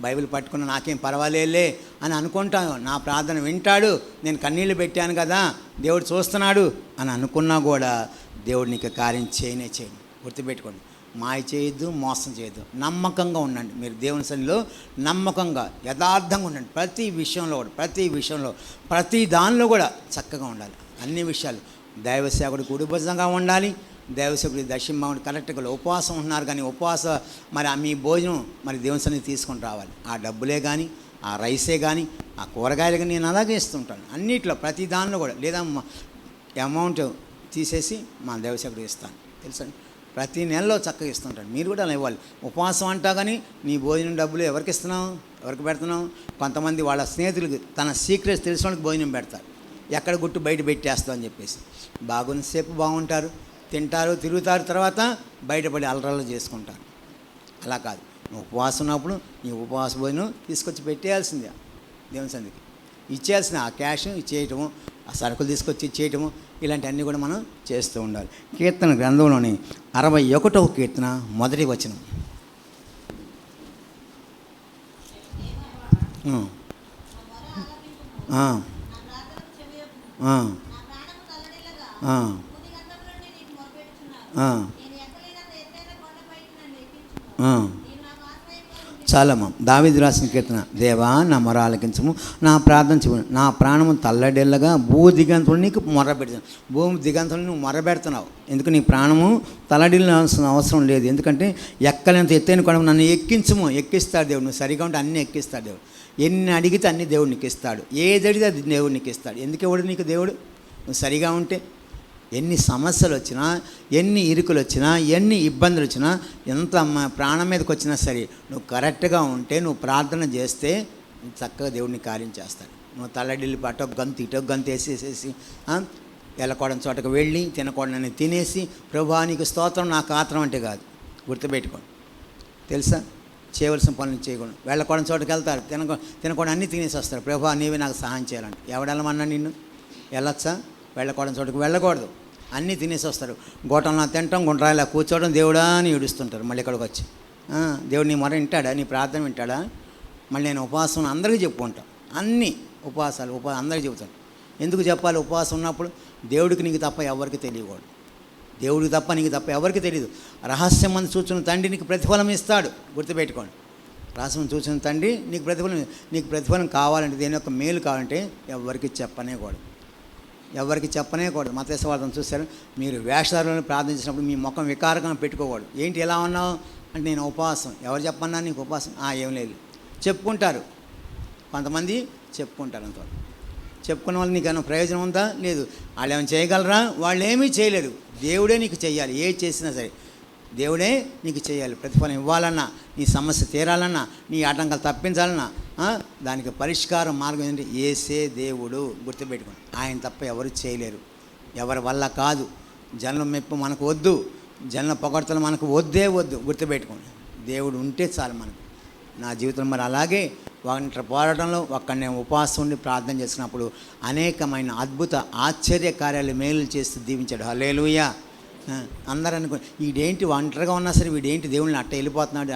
బైబిల్ పట్టుకున్న నాకేం పర్వాలేలే అని అనుకుంటాను, నా ప్రార్థన వింటాడు, నేను కన్నీళ్ళు పెట్టాను కదా, దేవుడు చూస్తున్నాడు అని అనుకున్నా కూడా దేవుడు నీకు కార్యం చేయనే చేయను. గుర్తుపెట్టుకోండి, మాయ చేయొద్దు, మోసం చేయొద్దు. నమ్మకంగా ఉండండి. మీరు దేవుని సన్నిధిలో నమ్మకంగా యథార్థంగా ఉండండి. ప్రతి విషయంలో ప్రతి దానిలో కూడా చక్కగా ఉండాలి. అన్ని విషయాలు దైవ సేవకుడు కుడిభుజంగా ఉండాలి, దైవ సేవకుడు దశింభావుడు కరెక్ట్గా ఉపవాసం ఉంటున్నారు. కానీ మరి మీ భోజనం మరి దేవుని సన్నిధి తీసుకొని రావాలి. ఆ డబ్బులే కానీ, ఆ రైసే కానీ, ఆ కూరగాయలు కానీ నేను అలాగే ఇస్తుంటాను. అన్నిట్లో ప్రతి దానిలో కూడా, లేదా అమౌంట్ తీసేసి మా దైవ సేవకుడు ఇస్తాను, తెలుసండి. ప్రతి నెలలో చక్కగా ఇస్తుంటాను. మీరు కూడా అలా ఇవ్వాలి. ఉపవాసం అంటా కానీ నీ భోజనం డబ్బులు ఎవరికి ఇస్తున్నావు, ఎవరికి పెడుతున్నావు? కొంతమంది వాళ్ళ స్నేహితులకి తన సీక్రెట్స్ తెలిసిన వాళ్ళకి భోజనం పెడతారు, ఎక్కడ గుట్టు బయట పెట్టేస్తావు అని చెప్పేసి. బాగున్నసేపు బాగుంటారు, తింటారు, తిరుగుతారు, తర్వాత బయటపడి అలరాలు చేసుకుంటారు. అలా కాదు. నువ్వు ఉపవాసం ఉన్నప్పుడు నీ ఉపవాస భోజనం తీసుకొచ్చి పెట్టేయాల్సిందే, దేవుని సన్నిధికి ఇచ్చేయాల్సింది. ఆ క్యాష్ ఇచ్చేయటము, ఆ సరుకులు తీసుకొచ్చి ఇచ్చేయటము, ఇలాంటివన్నీ కూడా మనం చేస్తూ ఉండాలి. కీర్తన గ్రంథంలోని 61వ కీర్తన మొదటి వచనం. చాలమ్మ. దావీదు రాసిన కీర్తన. దేవా నా మొర ఆలకించము, నా ప్రార్థన చెవు, నా ప్రాణము తల్లడెల్లగా భూ దిగంతులు నీకు మొరబెడుతున్నావు. భూమి దిగంతులు నువ్వు మొరబెడుతున్నావు. ఎందుకు? నీ ప్రాణము తల్లడిల్లాల్సిన అవసరం లేదు. ఎందుకంటే ఎక్కలేంత ఎత్తైన కొండ నన్ను ఎక్కిస్తాడు దేవుడు. నువ్వు సరిగా ఉంటే అన్నీ ఎక్కిస్తాడు దేవుడు. ఎన్ని అడిగితే అన్ని దేవుడు నీకు ఇస్తాడు. ఏది అడిగితే అది దేవుడు నీకు ఇస్తాడు. ఎందుకు ఇవ్వడు నీకు దేవుడు? నువ్వు సరిగా ఉంటే. ఎన్ని సమస్యలు వచ్చినా, ఎన్ని ఇరుకులు వచ్చినా, ఎన్ని ఇబ్బందులు వచ్చినా, ఎంత ప్రాణం మీదకి వచ్చినా సరే, నువ్వు కరెక్ట్గా ఉంటే, నువ్వు ప్రార్థన చేస్తే చక్కగా దేవుడిని కార్యం చేస్తాడు. నువ్వు తల్లడిల్లి అటొక గంతు ఇటొక గంతు వేసేసేసి వెళ్ళకూడని చోటకు వెళ్ళి తినకూడని తినేసి ప్రభువా నీకు స్తోత్రం నాకు ఆత్రం అంటే కాదు. గుర్తుపెట్టుకోండి, తెలుసా? చేయవలసిన పనులు చేయకూడదు. వెళ్ళకూడని చోటకి వెళ్తారు, తినకూడని అన్నీ తినేసి వస్తారు. ప్రభువా నీవే నాకు సహాయం చేయాలంటే ఎవడెళ్ళమన్నా నిన్ను? వెళ్ళొచ్చా? వెళ్ళకూడని చోటుకు వెళ్ళకూడదు, అన్నీ తినేసి వస్తారు. గోటంలో తినటం, గుండ్రాయిలా కూర్చోవడం, దేవుడా అని ఏడుస్తుంటారు. మళ్ళీ ఇక్కడికి వచ్చి దేవుడు నీ మొర వింటాడా, నీ ప్రార్థన వింటాడా? మళ్ళీ నేను ఉపవాసం అందరికీ చెప్పుకుంటాను. అన్ని ఉపవాసాలు అందరికీ చెబుతాను. ఎందుకు చెప్పాలి? ఉపవాసం ఉన్నప్పుడు దేవుడికి నీకు తప్ప ఎవరికి తెలియకూడదు. దేవుడికి తప్ప నీకు తప్ప ఎవరికి తెలియదు. రహస్యం మంది చూసిన తండ్రి నీకు ప్రతిఫలం ఇస్తాడు. గుర్తుపెట్టుకోండి, రహస్యం చూసిన తండ్రి నీకు ప్రతిఫలం కావాలంటే, దేని యొక్క మేలు కావాలంటే ఎవరికి చెప్పనేకూడదు. మతేశ్వరం చూశారు, మీరు వేషధారులను ప్రార్థించినప్పుడు మీ ముఖం వికారంగా పెట్టుకోకూడదు. ఏంటి ఎలా ఉన్నావు అంటే, నేను ఉపవాసం. ఎవరు చెప్పన్నా నీకు ఉపవాసం? ఏం లేదు. చెప్పుకుంటారు, కొంతమంది చెప్పుకుంటారు. అంత చెప్పుకున్న వాళ్ళు నీకు ఏమైనా ప్రయోజనం ఉందా? లేదు. వాళ్ళు ఏమైనా చేయగలరా? వాళ్ళు ఏమీ చేయలేరు. దేవుడే నీకు చేయాలి. ఏది చేసినా సరే దేవుడే నీకు చేయాలి. ప్రతిఫలం ఇవ్వాలన్నా, నీ సమస్య తీరాలన్నా, నీ ఆటంకాలు తప్పించాలన్నా, దానికి పరిష్కారం మార్గం ఏంటంటే యేసే దేవుడు. గుర్తుపెట్టుకోండి, ఆయన తప్ప ఎవరు చేయలేరు, ఎవరి వల్ల కాదు. జనం మెప్పు మనకు వద్దు, జనం పొగడ్తలు మనకు వద్దు. గుర్తుపెట్టుకోండి, దేవుడు ఉంటే చాలు మనకు. నా జీవితం మరి అలాగే ఒంటరి పోరాటంలో ఒక్కడిని ఉపవాసం ఉండి ప్రార్థన చేసినప్పుడు అనేకమైన అద్భుత ఆశ్చర్య కార్యాలు మేలు చేస్తూ దీవించాడు. హల్లెలూయా. అందరూ అనుకుని వీడేంటి ఒంటరిగా ఉన్నా సరే వీడేంటి దేవుడిని అట్ట వెళ్ళిపోతున్నాడు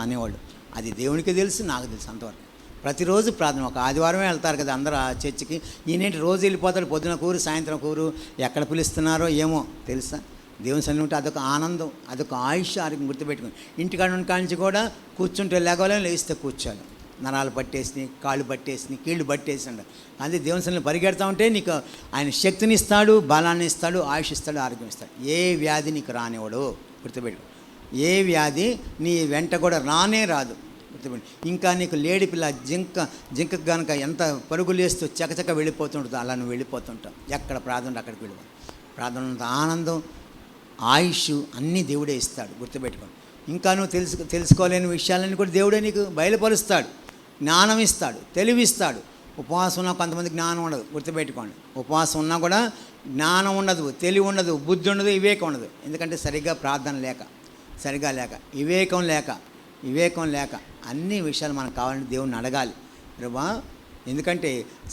అనేవాళ్ళు. అది దేవునికి తెలుసు, నాకు తెలుసు. అంతవరకు ప్రతిరోజు ప్రార్థన. ఒక ఆదివారమే వెళ్తారు కదా అందరూ ఆ చర్చికి. ఈయనేంటి రోజు వెళ్ళిపోతాడు, పొద్దున కూరు సాయంత్రం కూరు, ఎక్కడ పిలుస్తున్నారో ఏమో తెలుసా? దేవుని సన్నిధి ఉంటే అదొక ఆనందం, అదొక ఆయుష్ ఆరోగ్యం. గుర్తుపెట్టుకుని ఇంటికాడ ఉన్న కాంచి కూడా కూర్చుంటే లేకపోలేము, లేస్తే కూర్చోాలి. నరాలు పట్టేసి, కాళ్ళు పట్టేసి, కీళ్ళు పట్టేసి ఉండాలి. అదే దేవుని సన్నిధిలో పరిగెడతా ఉంటే నీకు ఆయన శక్తిని ఇస్తాడు, బలాన్ని ఇస్తాడు, ఆయుష్ ఇస్తాడు, ఆరోగ్యం ఇస్తాడు. ఏ వ్యాధి నీకు రానివాడు. గుర్తుపెట్టు, ఏ వ్యాధి నీ వెంట కూడా రానే రాదు. గుర్తుపెట్టు. ఇంకా నీకు లేడి పిల్ల జింక కనుక ఎంత పరుగులు వేస్తూ చకచక వెళ్ళిపోతుంటుందో అలా నువ్వు వెళ్ళిపోతుంటావు. ఎక్కడ ప్రార్థన అక్కడికి వెళ్ళిపో. ప్రార్థన ఉన్నంత ఆనందం, ఆయుష్ అన్నీ దేవుడే ఇస్తాడు. గుర్తుపెట్టుకోండి. ఇంకా నువ్వు తెలుసుకోలేని విషయాలన్నీ కూడా దేవుడే నీకు బయలుపరుస్తాడు. జ్ఞానం ఇస్తాడు, తెలివిస్తాడు. ఉపవాసం ఉన్నా కొంతమంది జ్ఞానం ఉండదు. గుర్తుపెట్టుకోండి. ఉపవాసం ఉన్నా కూడా జ్ఞానం ఉండదు, తెలివి ఉండదు, బుద్ధి ఉండదు, వివేకం ఉండదు. ఎందుకంటే సరిగ్గా ప్రార్థన లేక, సరిగ్గా లేక, వివేకం లేక అన్ని విషయాలు మనకు కావాలంటే దేవుణ్ణి అడగాలి. ప్రభువా, ఎందుకంటే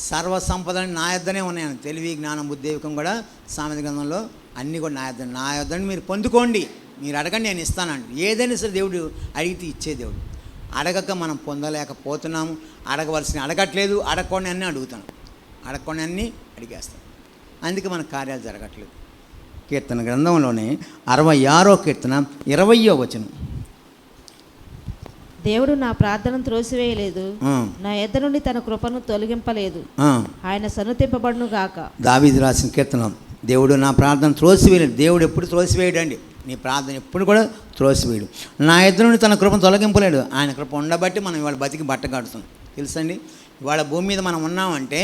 సర్వ సంపదలు నా యొద్దనే ఉన్నాయని, తెలివి, జ్ఞానం, బుద్ధి, వివేకం కూడా సామెత గ్రంథంలో అన్నీ కూడా నా యొద్దని మీరు పొందుకోండి, మీరు అడగండి నేను ఇస్తానండి. ఏదైనా సరే దేవుడు అడిగితే ఇచ్చే దేవుడు. అడగక మనం పొందలేకపోతున్నాము. అడగట్లేదు, అడగకుండా అన్నీ అడుగుతాను, అడగకుండా అన్నీ అడిగేస్తాను. అందుకే మన కార్యాలు జరగట్లేదు. కీర్తన గ్రంథంలోనే 66వ కీర్తన 20వ వచనం. దేవుడు నా ప్రార్థనను త్రోసివేయలేదు, నా యొద్ద నుండి తన కృపను తొలగింపలేదు, ఆయన సన్నుతింపబడును గాక. దావీదు రాసిన కీర్తన. దేవుడు నా ప్రార్థన త్రోసివేయలేదు. దేవుడు ఎప్పుడు త్రోసివేయడండి. నీ ప్రార్థన ఎప్పుడు కూడా త్రోసివేయడు. నా యొద్ద నుండి తన కృపను తొలగింపలేడు. ఆయన కృప ఉండబట్టి మనం ఇవాళ బతికి బట్ట కడుతున్నాం. తెలుసండి, ఇవాళ భూమి మీద మనం ఉన్నామంటే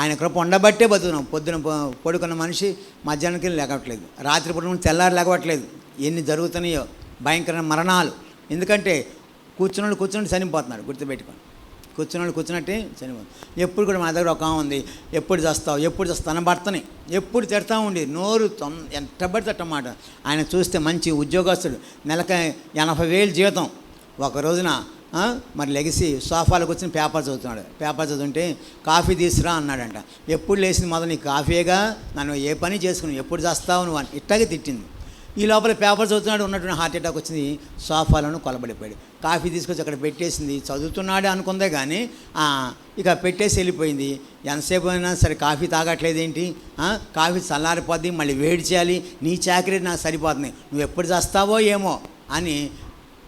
ఆయన కృప ఉండబట్టే బతుకున్నాం. పొద్దున పడుకున్న మనిషి మధ్యాహ్నానికి లేకట్లేదు, రాత్రి పూట తెల్లారి లేకట్లేదు. ఎన్ని జరుగుతున్నాయో భయంకరమైన మరణాలు. ఎందుకంటే కూర్చుని చనిపోతున్నాడు. గుర్తుపెట్టుకోండి. కూర్చున్నట్టే చనిపోతుంది. ఎప్పుడు కూడా మా దగ్గర ఒక ఉంది, ఎప్పుడు చేస్తావు తన భర్తని ఎప్పుడు తిడతా ఉండి, నోరు ఎంతబడితే అట్టమాట. ఆయన చూస్తే మంచి ఉద్యోగస్తుడు, నెలకి 80,000 జీతం. ఒక రోజున మరి లెగిసి సోఫాలో కూర్చొని పేపర్ చదువుతున్నాడు. పేపర్ చదువుతుంటే కాఫీ తీసురా అన్నాడంట. ఎప్పుడు లేచింది మొదలు నీ కాఫీగా, నన్ను ఏ పని చేసుకుని ఎప్పుడు చేస్తావు నువ్వు అని ఇట్టాగే తిట్టింది. ఈ లోపల పేపర్ చదువుతున్నాడు, ఉన్నటువంటి హార్ట్ అటాక్ వచ్చింది, సోఫాలను కొలబడిపోయాడు. కాఫీ తీసుకొచ్చి అక్కడ పెట్టేసింది. చదువుతున్నాడే అనుకుందే కానీ ఇక పెట్టేసి వెళ్ళిపోయింది. ఎంతసేపు అయినా సరే కాఫీ తాగట్లేదేంటి, కాఫీ చల్లారిపోద్ది, మళ్ళీ వేడి చేయాలి, నీ చాకరీ నాకు సరిపోతుంది, నువ్వు ఎప్పుడు చేస్తావో ఏమో అని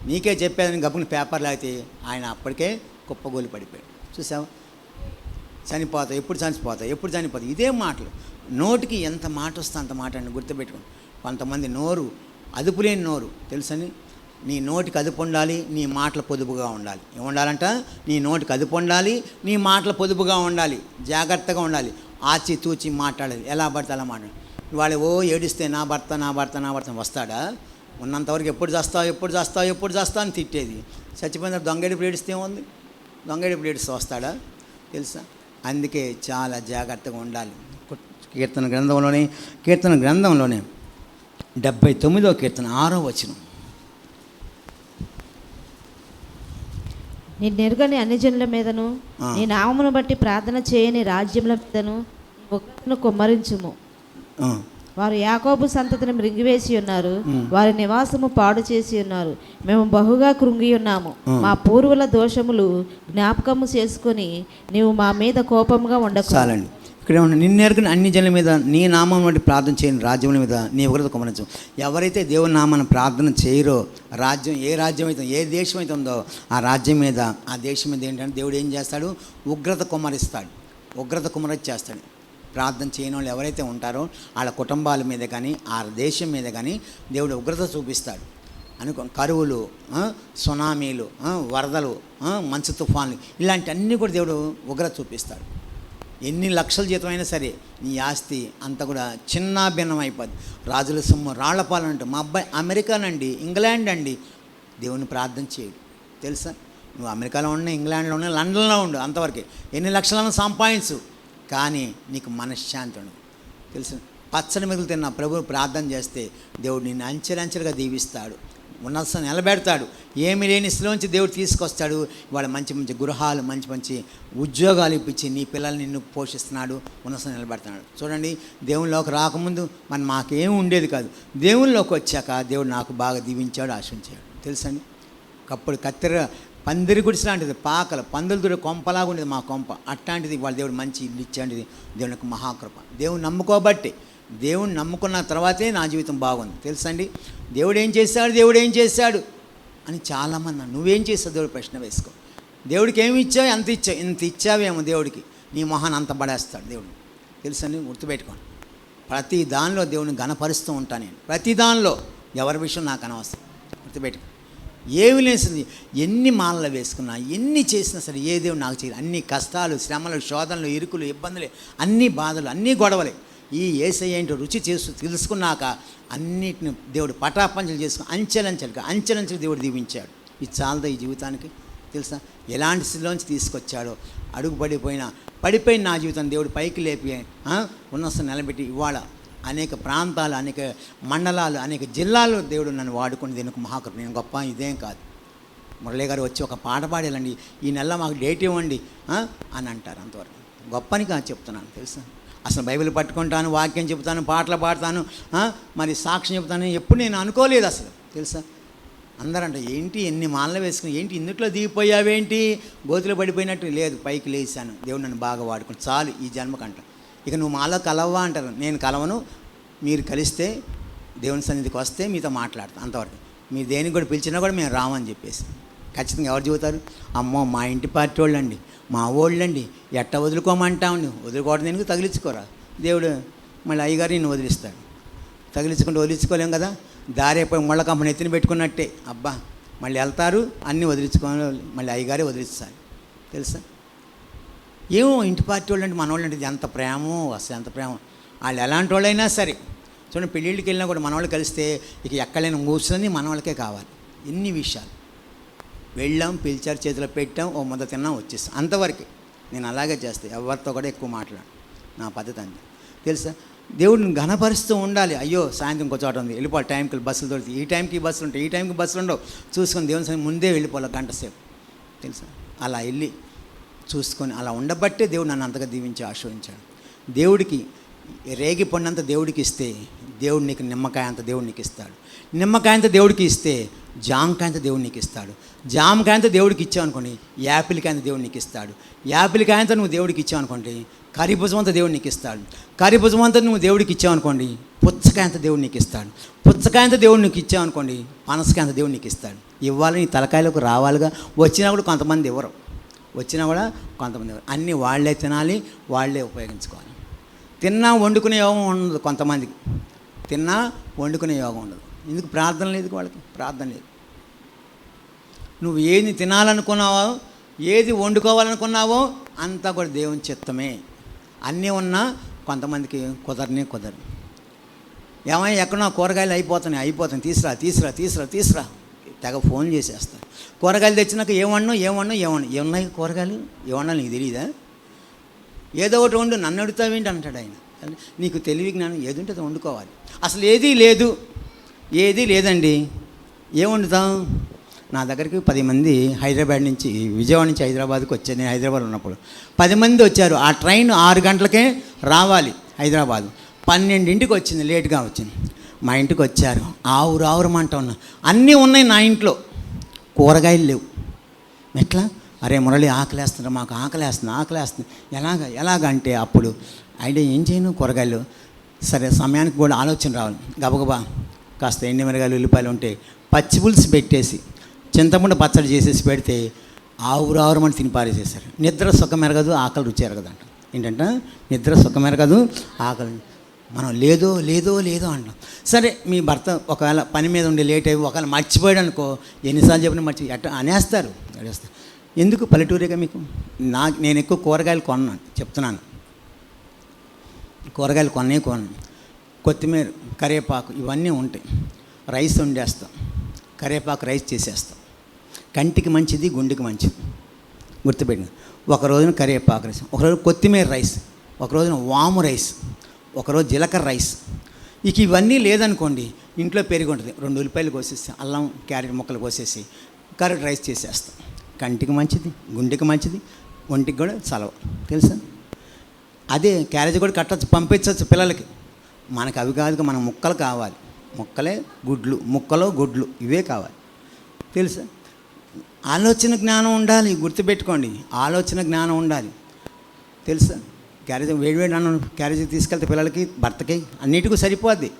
నీకే చెప్పేదని గప్పుని పేపర్ లాగితే ఆయన అప్పటికే కుప్పగోలు పడిపోయాడు. చూసావా, ఎప్పుడు చనిపోతావు ఇదే మాటలు. నోటికి ఎంత మాట వస్తే అంత మాట అండి. గుర్తుపెట్టుకోండి. కొంతమంది నోరు అదుపులేని నోరు తెలుసని. నీ నోటికి అదుపు ఉండాలి, నీ మాటలు పొదుపుగా ఉండాలి. ఏముండాలంట? నీ నోటికి అదుపు ఉండాలి, నీ మాటలు పొదుపుగా ఉండాలి, జాగ్రత్తగా ఉండాలి, ఆచి తూచి మాట్లాడాలి. ఎలా పడితే అలా మాట్లాడాలి. వాళ్ళు ఏడిస్తే నా భర్త వస్తాడా? ఉన్నంతవరకు ఎప్పుడు చేస్తావు అని తిట్టేది. చచ్చిపోయిన దొంగేడుపు ఏడిస్తే ఏముంది? దొంగేడుపు ఏడిస్తే వస్తాడా? తెలుసా? అందుకే చాలా జాగ్రత్తగా ఉండాలి. కీర్తన గ్రంథంలోనే 79వ కీర్తన 6వ వచనం. నిన్నెరుగని అన్ని జనుల మీదను, నీ నామమును బట్టి ప్రార్థన చేయని రాజ్యముల మీదను ఉగ్రతను కుమ్మరించుము. వారు యాకోబు సంతతిని మృంగివేసి ఉన్నారు, వారి నివాసము పాడు చేసి ఉన్నారు. మేము బహుగా కృంగి ఉన్నాము, మా పూర్వుల దోషములు జ్ఞాపకము చేసుకొని నీవు మా మీద కోపంగా ఉండకు. చాలండి. ఇక్కడ నిన్నెరుగని అన్ని జనుల మీద నీ నామం బట్టి ప్రార్థన చేయని రాజ్యముల మీద నీ ఉగ్రత కుమ్మరించు. ఎవరైతే దేవుని నామాన్ని ప్రార్థన చేయరో, రాజ్యం ఏ రాజ్యం అయితే, ఏ దేశం అయితే ఉందో ఆ రాజ్యం మీద, ఆ దేశం మీద ఏంటంటే దేవుడు ఏం చేస్తాడు? ఉగ్రత కుమ్మరించేస్తాడు. ప్రార్థన చేయని వాళ్ళు ఎవరైతే ఉంటారో వాళ్ళ కుటుంబాల మీద కానీ ఆ దేశం మీద కానీ దేవుడు ఉగ్రత చూపిస్తాడు. కరువులు, సునామీలు, వరదలు, మంచు తుఫాన్లు, ఇలాంటి అన్నీ కూడా దేవుడు ఉగ్రత చూపిస్తాడు. ఎన్ని లక్షల జీతం అయినా సరే నీ ఆస్తి అంతా కూడా చిన్న భిన్నం అయిపోద్ది. రాజుల సొమ్ము రాళ్లపాలంటూ మా అబ్బాయి అమెరికానండి, ఇంగ్లాండ్ అండి, దేవుని ప్రార్థన చేయడు. తెలుసా? నువ్వు అమెరికాలో ఉన్నా, ఇంగ్లాండ్లో ఉన్నా, లండన్లో ఉండు, అంతవరకే. ఎన్ని లక్షలను సంపాదించు, కానీ నీకు మనశ్శాంతి ఉండదు. తెలుసు? పచ్చని మిగులు తిన్న ప్రభు ప్రార్థన చేస్తే దేవుడు నిన్ను అంచెలంచెలుగా దీవిస్తాడు, ఉన్నత నిలబెడతాడు. ఏమి లేని స్థితిలోంచి దేవుడు తీసుకొస్తాడు. ఇవాళ మంచి మంచి గృహాలు, మంచి ఉద్యోగాలు ఇప్పించి నీ పిల్లల్ని నిన్ను పోషిస్తున్నాడు, ఉన్నత నిలబెడుతున్నాడు. చూడండి, దేవునిలోకి రాకముందు మాకేం ఉండేది కాదు. దేవునిలోకి వచ్చాక దేవుడు నాకు బాగా దీవించాడు, ఆశించాడు. తెలుసండి? కప్పుడు కత్తెర పందిరి గుడిసి లాంటిది, పాకలు పందులు దూడ కొంపలాగా ఉండేది మా కొంప. అట్లాంటిది వాళ్ళ దేవుడు మంచి ఇల్లు ఇచ్చాంటిది. దేవునికి మహాకృప. దేవుని నమ్ముకోబట్టి, దేవుని నమ్ముకున్న తర్వాతే నా జీవితం బాగుంది. తెలుసండి? దేవుడు ఏం చేశాడు అని చాలామంది నువ్వేం చేస్తావు దేవుడు ప్రశ్న వేసుకో. దేవుడికి ఏమి ఇచ్చావు? ఇంత ఇచ్చావేమో దేవుడికి, నీ మొహాన్ని అంత పడేస్తాడు దేవుడు. తెలుసండి? గుర్తుపెట్టుకోండి. ప్రతి దానిలో దేవుని ఘనపరుస్తూ ఉంటాను నేను. ప్రతి దానిలో ఎవరి విషయం నాకు అనవసరం. గుర్తుపెట్టుకో. ఏమి లేసింది, ఎన్ని మాలలు వేసుకున్నా, ఎన్ని చేసినా సరే ఏ దేవుడు నాకు చేయలేదు. అన్ని కష్టాలు, శ్రమలు, శోధనలు, ఇరుకులు, ఇబ్బందులే, అన్ని బాధలు, అన్నీ గొడవలే. ఈ యేసయ్య ఏంటో రుచి తెలుసుకున్నాక అన్నిటిని దేవుడు పటాపంచలు చేసుకుని అంచెలంచెలు దేవుడు దీవించాడు. ఇది చాలదా ఈ జీవితానికి? తెలుసా ఎలాంటి స్థితిలోంచి తీసుకొచ్చాడో. పడిపోయిన నా జీవితం దేవుడు పైకి లేపి ఉన్నత నిలబెట్టి ఇవాళ అనేక ప్రాంతాలు, అనేక మండలాలు, అనేక జిల్లాలు దేవుడు నన్ను వాడుకుని దీనికి మహాకృప. నేను గొప్ప ఇదేం కాదు. మురళీ గారు వచ్చి ఒక పాట పాడేయాలండి, ఈ నెల మాకు డేట్ ఇవ్వండి అని అంటారు. అంతవరకు గొప్పని కాదు చెప్తున్నాను. తెలుసా అసలు బైబిల్ పట్టుకుంటాను, వాక్యం చెబుతాను, పాటలు పాడతాను, మరి సాక్ష్యం చెబుతాను ఎప్పుడు నేను అనుకోలేదు అసలు. తెలుసా అందరంట ఏంటి ఎన్ని మాలలు వేసుకుని ఏంటి ఇందుట్లో దిగిపోయావేంటి, గోతులు పడిపోయినట్టు. లేదు, పైకి లేచాను, దేవుడు నన్ను బాగా వాడుకుని చాలు ఈ జన్మకంట. ఇక నువ్వు మాలో కలవా అంటారు. నేను కలవను, మీరు కలిస్తే దేవుని సన్నిధికి వస్తే మీతో మాట్లాడతాను. అంతవరకు మీరు దేనికి కూడా పిలిచినా కూడా మేము రామని చెప్పేసి ఖచ్చితంగా ఎవరు చెబుతారు? అమ్మో మా ఇంటి పార్టీ వాళ్ళండి, మా వాళ్ళండి, ఎట్ట వదులుకోమంటామండి. వదులుకోవడం దేనికి? తగిలించుకోరా. దేవుడు మళ్ళీ అయ్యగారు నిన్ను వదిలిస్తాడు. తగిలించుకుంటూ వదిలించుకోలేం కదా. దారైపోయి ముళ్ళ కంపెనీ ఎత్తిని పెట్టుకున్నట్టే. అబ్బా మళ్ళీ వెళ్తారు, అన్నీ వదిలించుకొని మళ్ళీ అయ్యగారే వదిలిస్తారు. తెలుసా ఏమో ఇంటి పార్టీ వాళ్ళు అంటే మన వాళ్ళు అంటే ఎంత ప్రేమో, అసలు ఎంత ప్రేమ. వాళ్ళు ఎలాంటి వాళ్ళైనా సరే చూడండి, పెళ్ళిళ్ళకి వెళ్ళినా కూడా మన వాళ్ళు కలిస్తే ఇక ఎక్కడైనా కూర్చొని మన వాళ్ళకే కావాలి. ఎన్ని విషయాలు వెళ్ళాం, పిలిచారు, చేతిలో పెట్టాం, ఓ ముద్ద తిన్నాం, వచ్చేస్తాం, అంతవరకు. నేను అలాగే చేస్తాను, ఎవరితో కూడా ఎక్కువ మాట్లాడు, నా పద్ధతి అంతే. తెలుసా దేవుడిని ఘనపరుస్తూ ఉండాలి. అయ్యో సాయంత్రం ఇంకో చోట ఉంది, వెళ్ళిపోవాలి, టైంకి బస్సులు దొరుకుతాయి, ఈ టైంకి బస్సులు ఉంటాయి, ఈ టైంకి బస్సులు ఉండవు, చూసుకొని దేవుని సన్నిధికి ముందే వెళ్ళిపోవాలి గంట సేపు. తెలుసా అలా వెళ్ళి చూసుకొని అలా ఉండబట్టే దేవుడు నన్ను అంతగా దీవించి ఆశ్రయించాడు. దేవుడికి రేగి పండంత దేవుడికి ఇస్తే దేవుడు నీకు నిమ్మకాయ అంత దేవుడు నీకు ఇస్తాడు. నిమ్మకాయంత దేవుడికి ఇస్తే జామకాయంత దేవుడు నీకు ఇస్తాడు. జామకాయంత దేవుడికి ఇచ్చావనుకోండి యాపిల్కాయంత దేవుడు నీకు ఇస్తాడు. యాపిల్కాయంత నువ్వు దేవుడికి ఇచ్చావనుకోండి కరిభుజమంతా దేవుడు నీకు ఇస్తాడు. కరిభుజమంతా నువ్వు దేవుడికి ఇచ్చావనుకోండి పుచ్చకాయంత దేవుడు నీకు ఇస్తాడు. పుచ్చకాయంత దేవుడు నీకు ఇచ్చావనుకోండి పనసకాయంత దేవుడు నీకు ఇస్తాడు. ఇవ్వాలి, నీ తలకాయలకు రావాలిగా. వచ్చినా కూడా కొంతమంది ఇవ్వరు, వచ్చినా కూడా కొంతమంది ఇవ్వరు. అన్నీ వాళ్ళే తినాలి, వాళ్ళే ఉపయోగించుకోవాలి. తిన్నా వండుకునే యోగం ఉండదు కొంతమందికి, తిన్నా వండుకునే యోగం ఉండదు. ఎందుకు? ప్రార్థన లేదు వాళ్ళకి, ప్రార్థన లేదు. నువ్వు ఏది తినాలనుకున్నావో, ఏది వండుకోవాలనుకున్నావో అంతా కూడా దేవుని చిత్తమే. అన్నీ ఉన్నా కొంతమందికి కుదరదు. ఏమైనా ఎక్కడో కూరగాయలు అయిపోతాయి, తీసురా తెగ ఫోన్ చేసేస్తారు. కూరగాయలు తెచ్చినాక ఏమన్నాయి కూరగాయలు ఏమన్నా నీకు తెలియదా? ఏదో ఒకటి వండు, నన్ను అడుగుతావేంటి అంటాడు ఆయన. నీకు తెలివి జ్ఞానం ఏది ఉంటే అది వండుకోవాలి. అసలు ఏదీ లేదండి, ఏం వండుతాం? నా దగ్గరికి 10 మంది విజయవాడ నుంచి హైదరాబాద్కి వచ్చాను. నేను హైదరాబాద్ ఉన్నప్పుడు 10 మంది వచ్చారు. ఆ ట్రైన్ 6 గంటలకే రావాలి హైదరాబాద్. 12ంటికి వచ్చింది, లేట్గా వచ్చింది. మా ఇంటికి వచ్చారు, ఆవురమంట ఉన్నా. అన్నీ ఉన్నాయి నా ఇంట్లో, కూరగాయలు లేవు. ఎట్లా? అరే మురళి ఆకలేస్తున్నారు, మాకు ఆకలేస్తుంది. ఎలాగంటే అప్పుడు ఐడియా ఏం చేయను, కూరగాయలు సరే సమయానికి కూడా ఆలోచన రావాలి. గబగబా కాస్త ఎండుమిరగాయలు ఉల్లిపాయలు ఉంటే పచ్చి పులుసు పెట్టేసి చింతపండు పచ్చడి చేసేసి పెడితే ఆవురమని తిని పారేసేసారు. నిద్ర సుఖం ఎరగదు, ఆకలి రుచి ఎరగదంట. ఏంటంటే నిద్ర సుఖం ఎరగదు, ఆకలి. మనం లేదో అంటాం. సరే మీ భర్త ఒకవేళ పని మీద ఉండి లేట్ అయ్యి ఒకవేళ మర్చిపోయాడు అనుకో, ఎన్నిసార్లు చెప్పినా ఎట్ట అనేస్తారు. ఎందుకు? పల్లెటూరేగా మీకు. నేను ఎక్కువ కూరగాయలు కొన్నాను, చెప్తున్నాను. కూరగాయలు కొన్నాను. కొత్తిమీర, కరివేపాకు ఇవన్నీ ఉంటాయి. రైస్ వండేస్తాం, కరివేపాకు రైస్ చేసేస్తాం. కంటికి మంచిది, గుండెకి మంచిది, గుర్తుపెట్టింది. ఒక రోజున కరివేపాకు రైస్, ఒకరోజు కొత్తిమీర రైస్, ఒక రోజున వాము రైస్, ఒకరోజు జీలకర్ర రైస్. ఇక ఇవన్నీ లేదనుకోండి, ఇంట్లో పెరుగు ఉంటుంది, 2 ఉల్లిపాయలు కోసేసి, అల్లం క్యారెట్ ముక్కలు కోసేసి కర్రీ రైస్ చేసేస్తాం. కంటికి మంచిది, గుండెకి మంచిది, ఒంటికి కూడా చలవ. తెలుసా? అదే క్యారేజ్ కూడా కట్టచ్చు, పంపించవచ్చు పిల్లలకి. మనకు అవి కాదు, మన ముక్కలు కావాలి. ముక్కలో గుడ్లు ఇవే కావాలి. తెలుసా? ఆలోచన జ్ఞానం ఉండాలి, గుర్తుపెట్టుకోండి. ఆలోచన జ్ఞానం ఉండాలి. తెలుసా? క్యారేజ్ వేడివేడి అన్నం క్యారేజీకి తీసుకెళ్తే పిల్లలకి, భర్తకి అన్నిటికీ సరిపోద్ది.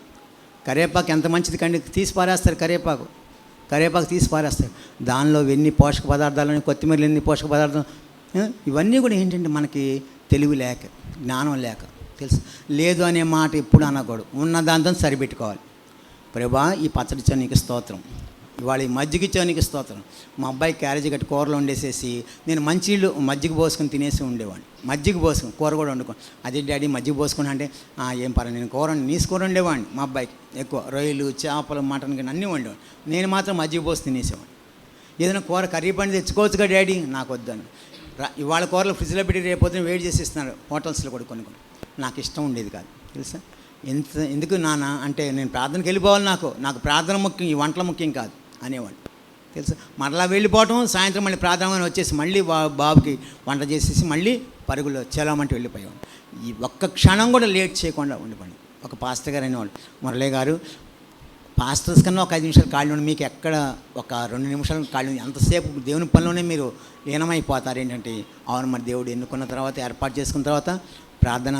కరివేపాకు ఎంత మంచిది కండి, తీసి పారేస్తారు. కరివేపాకు తీసి పారేస్తారు. దానిలో ఎన్ని పోషక పదార్థాలు, కొత్తిమీరలు ఎన్ని పోషక పదార్థాలు. ఇవన్నీ కూడా ఏంటంటే మనకి తెలివి లేక, జ్ఞానం లేక. తెలుసు? లేదు అనే మాట ఎప్పుడు అనకూడదు. ఉన్న దాంతో సరిపెట్టుకోవాలి. ప్రభా ఈ పచ్చడి నీకు స్తోత్రం, ఇవాళ ఈ మజ్జిగ ఇచ్చానికి స్తోత్రం. మా అబ్బాయి క్యారేజీ కట్టి కూరలో వండేసేసి నేను మంచిళ్ళు మజ్జిగ పోసుకొని తినేసి ఉండేవాడిని. మజ్జిగ పోసుకొని కూర కూడా వండుకోండి. అదే డాడీ మజ్జిగ పోసుకుని అంటే ఏం పర్లేదు నేను కూర నీసు కూర వండేవాడిని. మా అబ్బాయికి ఎక్కువ రొయ్యలు చేపలు మటన్ కానీ అన్నీ వండేవాడిని. నేను మాత్రం మజ్జిగ పోసి తినేసేవాడిని. ఏదైనా కూర కర్రీ పండి తెచ్చుకోవచ్చుగా డాడీ, నాకు వద్దని. ఇవాళ కూరలు ఫ్రిడ్జ్లో పెట్టి రేపొద్దున వేడి చేసి ఇస్తున్నారు హోటల్స్లో కూడా కొన్ని. నాకు ఇష్టం ఉండేది కాదు తెలుసా. ఎందుకు నాన్న అంటే నేను ప్రార్థనకి వెళ్ళిపోవాలి, నాకు ప్రార్థన ముఖ్యం, ఈ వంటల ముఖ్యం కాదు అనేవాడు తెలుసా. మరలా వెళ్ళిపోవటం, సాయంత్రం మళ్ళీ ప్రార్థన వచ్చేసి మళ్ళీ బాబుకి వంట చేసేసి మళ్ళీ పరుగులో చలమంటే వెళ్ళిపోయేవాడు. ఈ ఒక్క క్షణం కూడా లేట్ చేయకుండా ఉండిపోండి. ఒక పాస్టర్ గారు అనేవాళ్ళు, మురళీ గారు పాస్టర్స్ కన్నా ఒక 5 నిమిషాలు ఖాళీ ఉండి మీకు ఎక్కడ ఒక 2 నిమిషాలు ఖాళీ ఉంది, అంతసేపు దేవుని పనిలోనే మీరు లీనమైపోతారు ఏంటంటే. అవును, మరి దేవుడు ఎన్నుకున్న తర్వాత ఏర్పాటు చేసుకున్న తర్వాత ప్రార్థన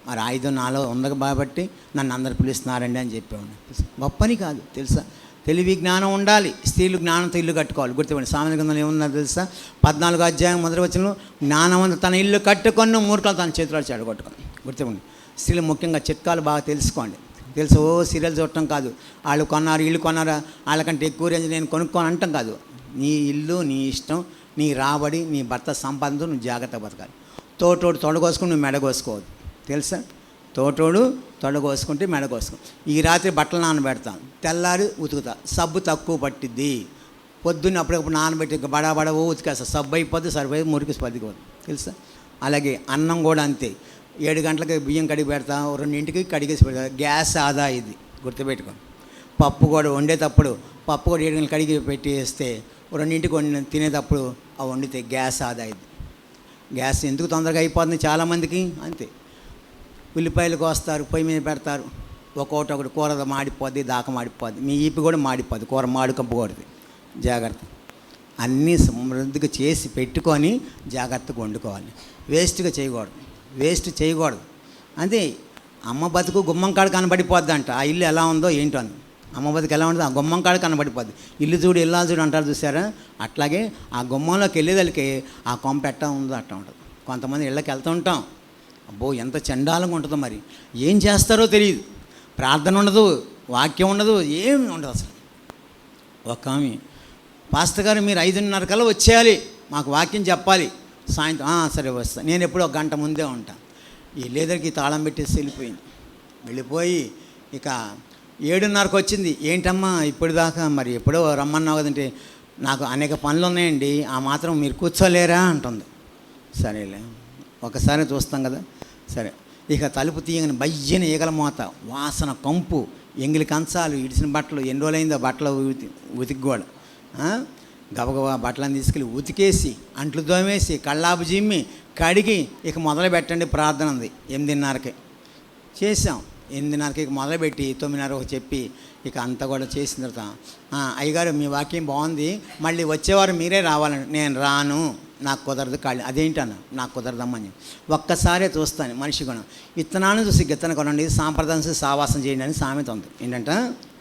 మరి ఆయుధం నాలో ఉంది కాబట్టి నన్ను అందరు పిలుస్తున్నారండి అని చెప్పేవాడిని. గొప్పని కాదు తెలుసా. తెలివి జ్ఞానం ఉండాలి. స్త్రీలు జ్ఞానంతో ఇల్లు కట్టుకోవాలి. గుర్తుపండి, సామెతల గ్రంథంలో ఏముందో తెలుసా, 14వ అధ్యాయం మొదటి వచనంలో జ్ఞానవంత తన ఇల్లు కట్టుకొని మూర్ఖులు తన చేతులు చెడగొట్టుకొని. గుర్తుపండి, స్త్రీలు ముఖ్యంగా చిట్కాలు బాగా తెలుసుకోండి. తెలుసు, సీరియల్ చూడటం కాదు, వాళ్ళు కొన్నారు ఇల్లు కొన్నారా వాళ్ళకంటే ఎక్కువ రేంజ్ నేను కొనుక్కొని అంటాం కాదు. నీ ఇల్లు నీ ఇష్టం, నీ రాబడి, నీ భర్త సంపాదనతో నువ్వు జాగ్రత్తగా బతకాలి. తోటోడు తొడగోసుకుని నువ్వు మెడగోసుకోవద్దు తెలుసా. తోటోడు తొడగోసుకుంటే మెడగోసుకో. ఈ రాత్రి బట్టలు నానబెడతాను, తెల్లారి ఉతుకుతా, సబ్బు తక్కువ పట్టిద్ది. పొద్దున్న అప్పుడప్పుడు నానబెట్టి బడా ఉతికేస్తా, సబ్బు అయిపోద్ది, సరిపోయి మురికి పదిపోద్ది తెలుసా. అలాగే అన్నం కూడా అంతే. 7 గంటలకి బియ్యం కడిగి పెడతా, 2ంటికి కడిగేసి పెడతా. గ్యాస్ ఆదా ఇది గుర్తుపెట్టుకోండి. పప్పు కూడా వండేటప్పుడు పప్పు కూడా 7 గంటలు కడిగి పెట్టేస్తే 2ంటికి తినేటప్పుడు అవి వండితే గ్యాస్ ఆదా ఇది. గ్యాస్ ఎందుకు తొందరగా అయిపోతుంది చాలామందికి అంతే. ఉల్లిపాయలు కోస్తారు, పొయ్యి మీద పెడతారు, ఒకటి కూర మాడిపోద్ది, దాక మాడిపోద్ది, మీ ఈపి కూడా మాడిపోద్ది, కూర మాడుకంపకూడదు. జాగ్రత్త, అన్నీ సమృద్ధిగా చేసి పెట్టుకొని జాగ్రత్తగా వండుకోవాలి. వేస్ట్ చేయకూడదు అంతే. అమ్మ బతుకు గుమ్మం కాడ కనబడిపోద్ది అంట. ఆ ఇల్లు ఎలా ఉందో ఏంటో అని. అమ్మ బతుకు ఎలా ఉంటుందో ఆ గుమ్మం కాడ కనబడిపోద్ది. ఇల్లు చూడు ఇల్లాలు చూడు అంటారు చూసారా, అట్లాగే ఆ గుమ్మంలోకి వెళ్ళేదానికి ఆ కొంప ఎట్టా ఉందో అట్టా ఉంటుంది. కొంతమంది ఇళ్ళకి వెళ్తూ ఉంటాం, అబ్బో ఎంత చండాలంగా ఉంటుందో, మరి ఏం చేస్తారో తెలియదు. ప్రార్థన ఉండదు, వాక్యం ఉండదు, ఏమి ఉండదు అసలు. ఒక ఆమె, పాస్టర్ గారు మీరు 5:30 కల్లా వచ్చేయాలి, మాకు వాక్యం చెప్పాలి సాయంత్రం. సరే వస్తా. నేను ఎప్పుడో 1 గంట ముందే ఉంటాను. ఈ లేదర్కి తాళం పెట్టేసి వెళ్ళిపోయి ఇక 7:30కి వచ్చింది. ఏంటమ్మా ఇప్పుడు దాకా, మరి ఎప్పుడో రమ్మన్నావు కదంటే, నాకు అనేక పనులు ఉన్నాయండి, ఆ మాత్రం మీరు కూర్చోలేరా అంటుంది. సరేలే ఒకసారి చూస్తాం కదా. సరే, ఇక తలుపు తీయగానే బయ్యని ఈగల మోత, వాసన, కంపు, ఎంగిలి కంచాలు, ఇడిసిన బట్టలు, ఎన్ని రోజులైందో బట్టలు ఉతికిగోడు. గబగబా బట్టలను తీసుకెళ్ళి ఉతికేసి, అంట్లు దోమేసి, కళ్ళాపు జిమ్మి కడిగి ఇక మొదలు పెట్టండి ప్రార్థన ఉంది. 8:30కి చేసాం. 8:30కి మొదలుపెట్టి 9:30కి చెప్పి ఇక అంతా కూడా చేసిన తర్వాత, అయ్యగారు మీ వాక్యం బాగుంది, మళ్ళీ వచ్చేవారు మీరే రావాలండి. నేను రాను, నాకు కుదరదు, ఖాళీ. అదేంటన్నా నాకు కుదరదమ్మని ఒక్కసారే చూస్తాను. మనిషి గుణం, ఇత్తనాన్ని చూసి గిత్తన కొనండి, సాంప్రదాయం చూసి సావాసం చేయండి అని సామెత ఉంది. ఏంటంటే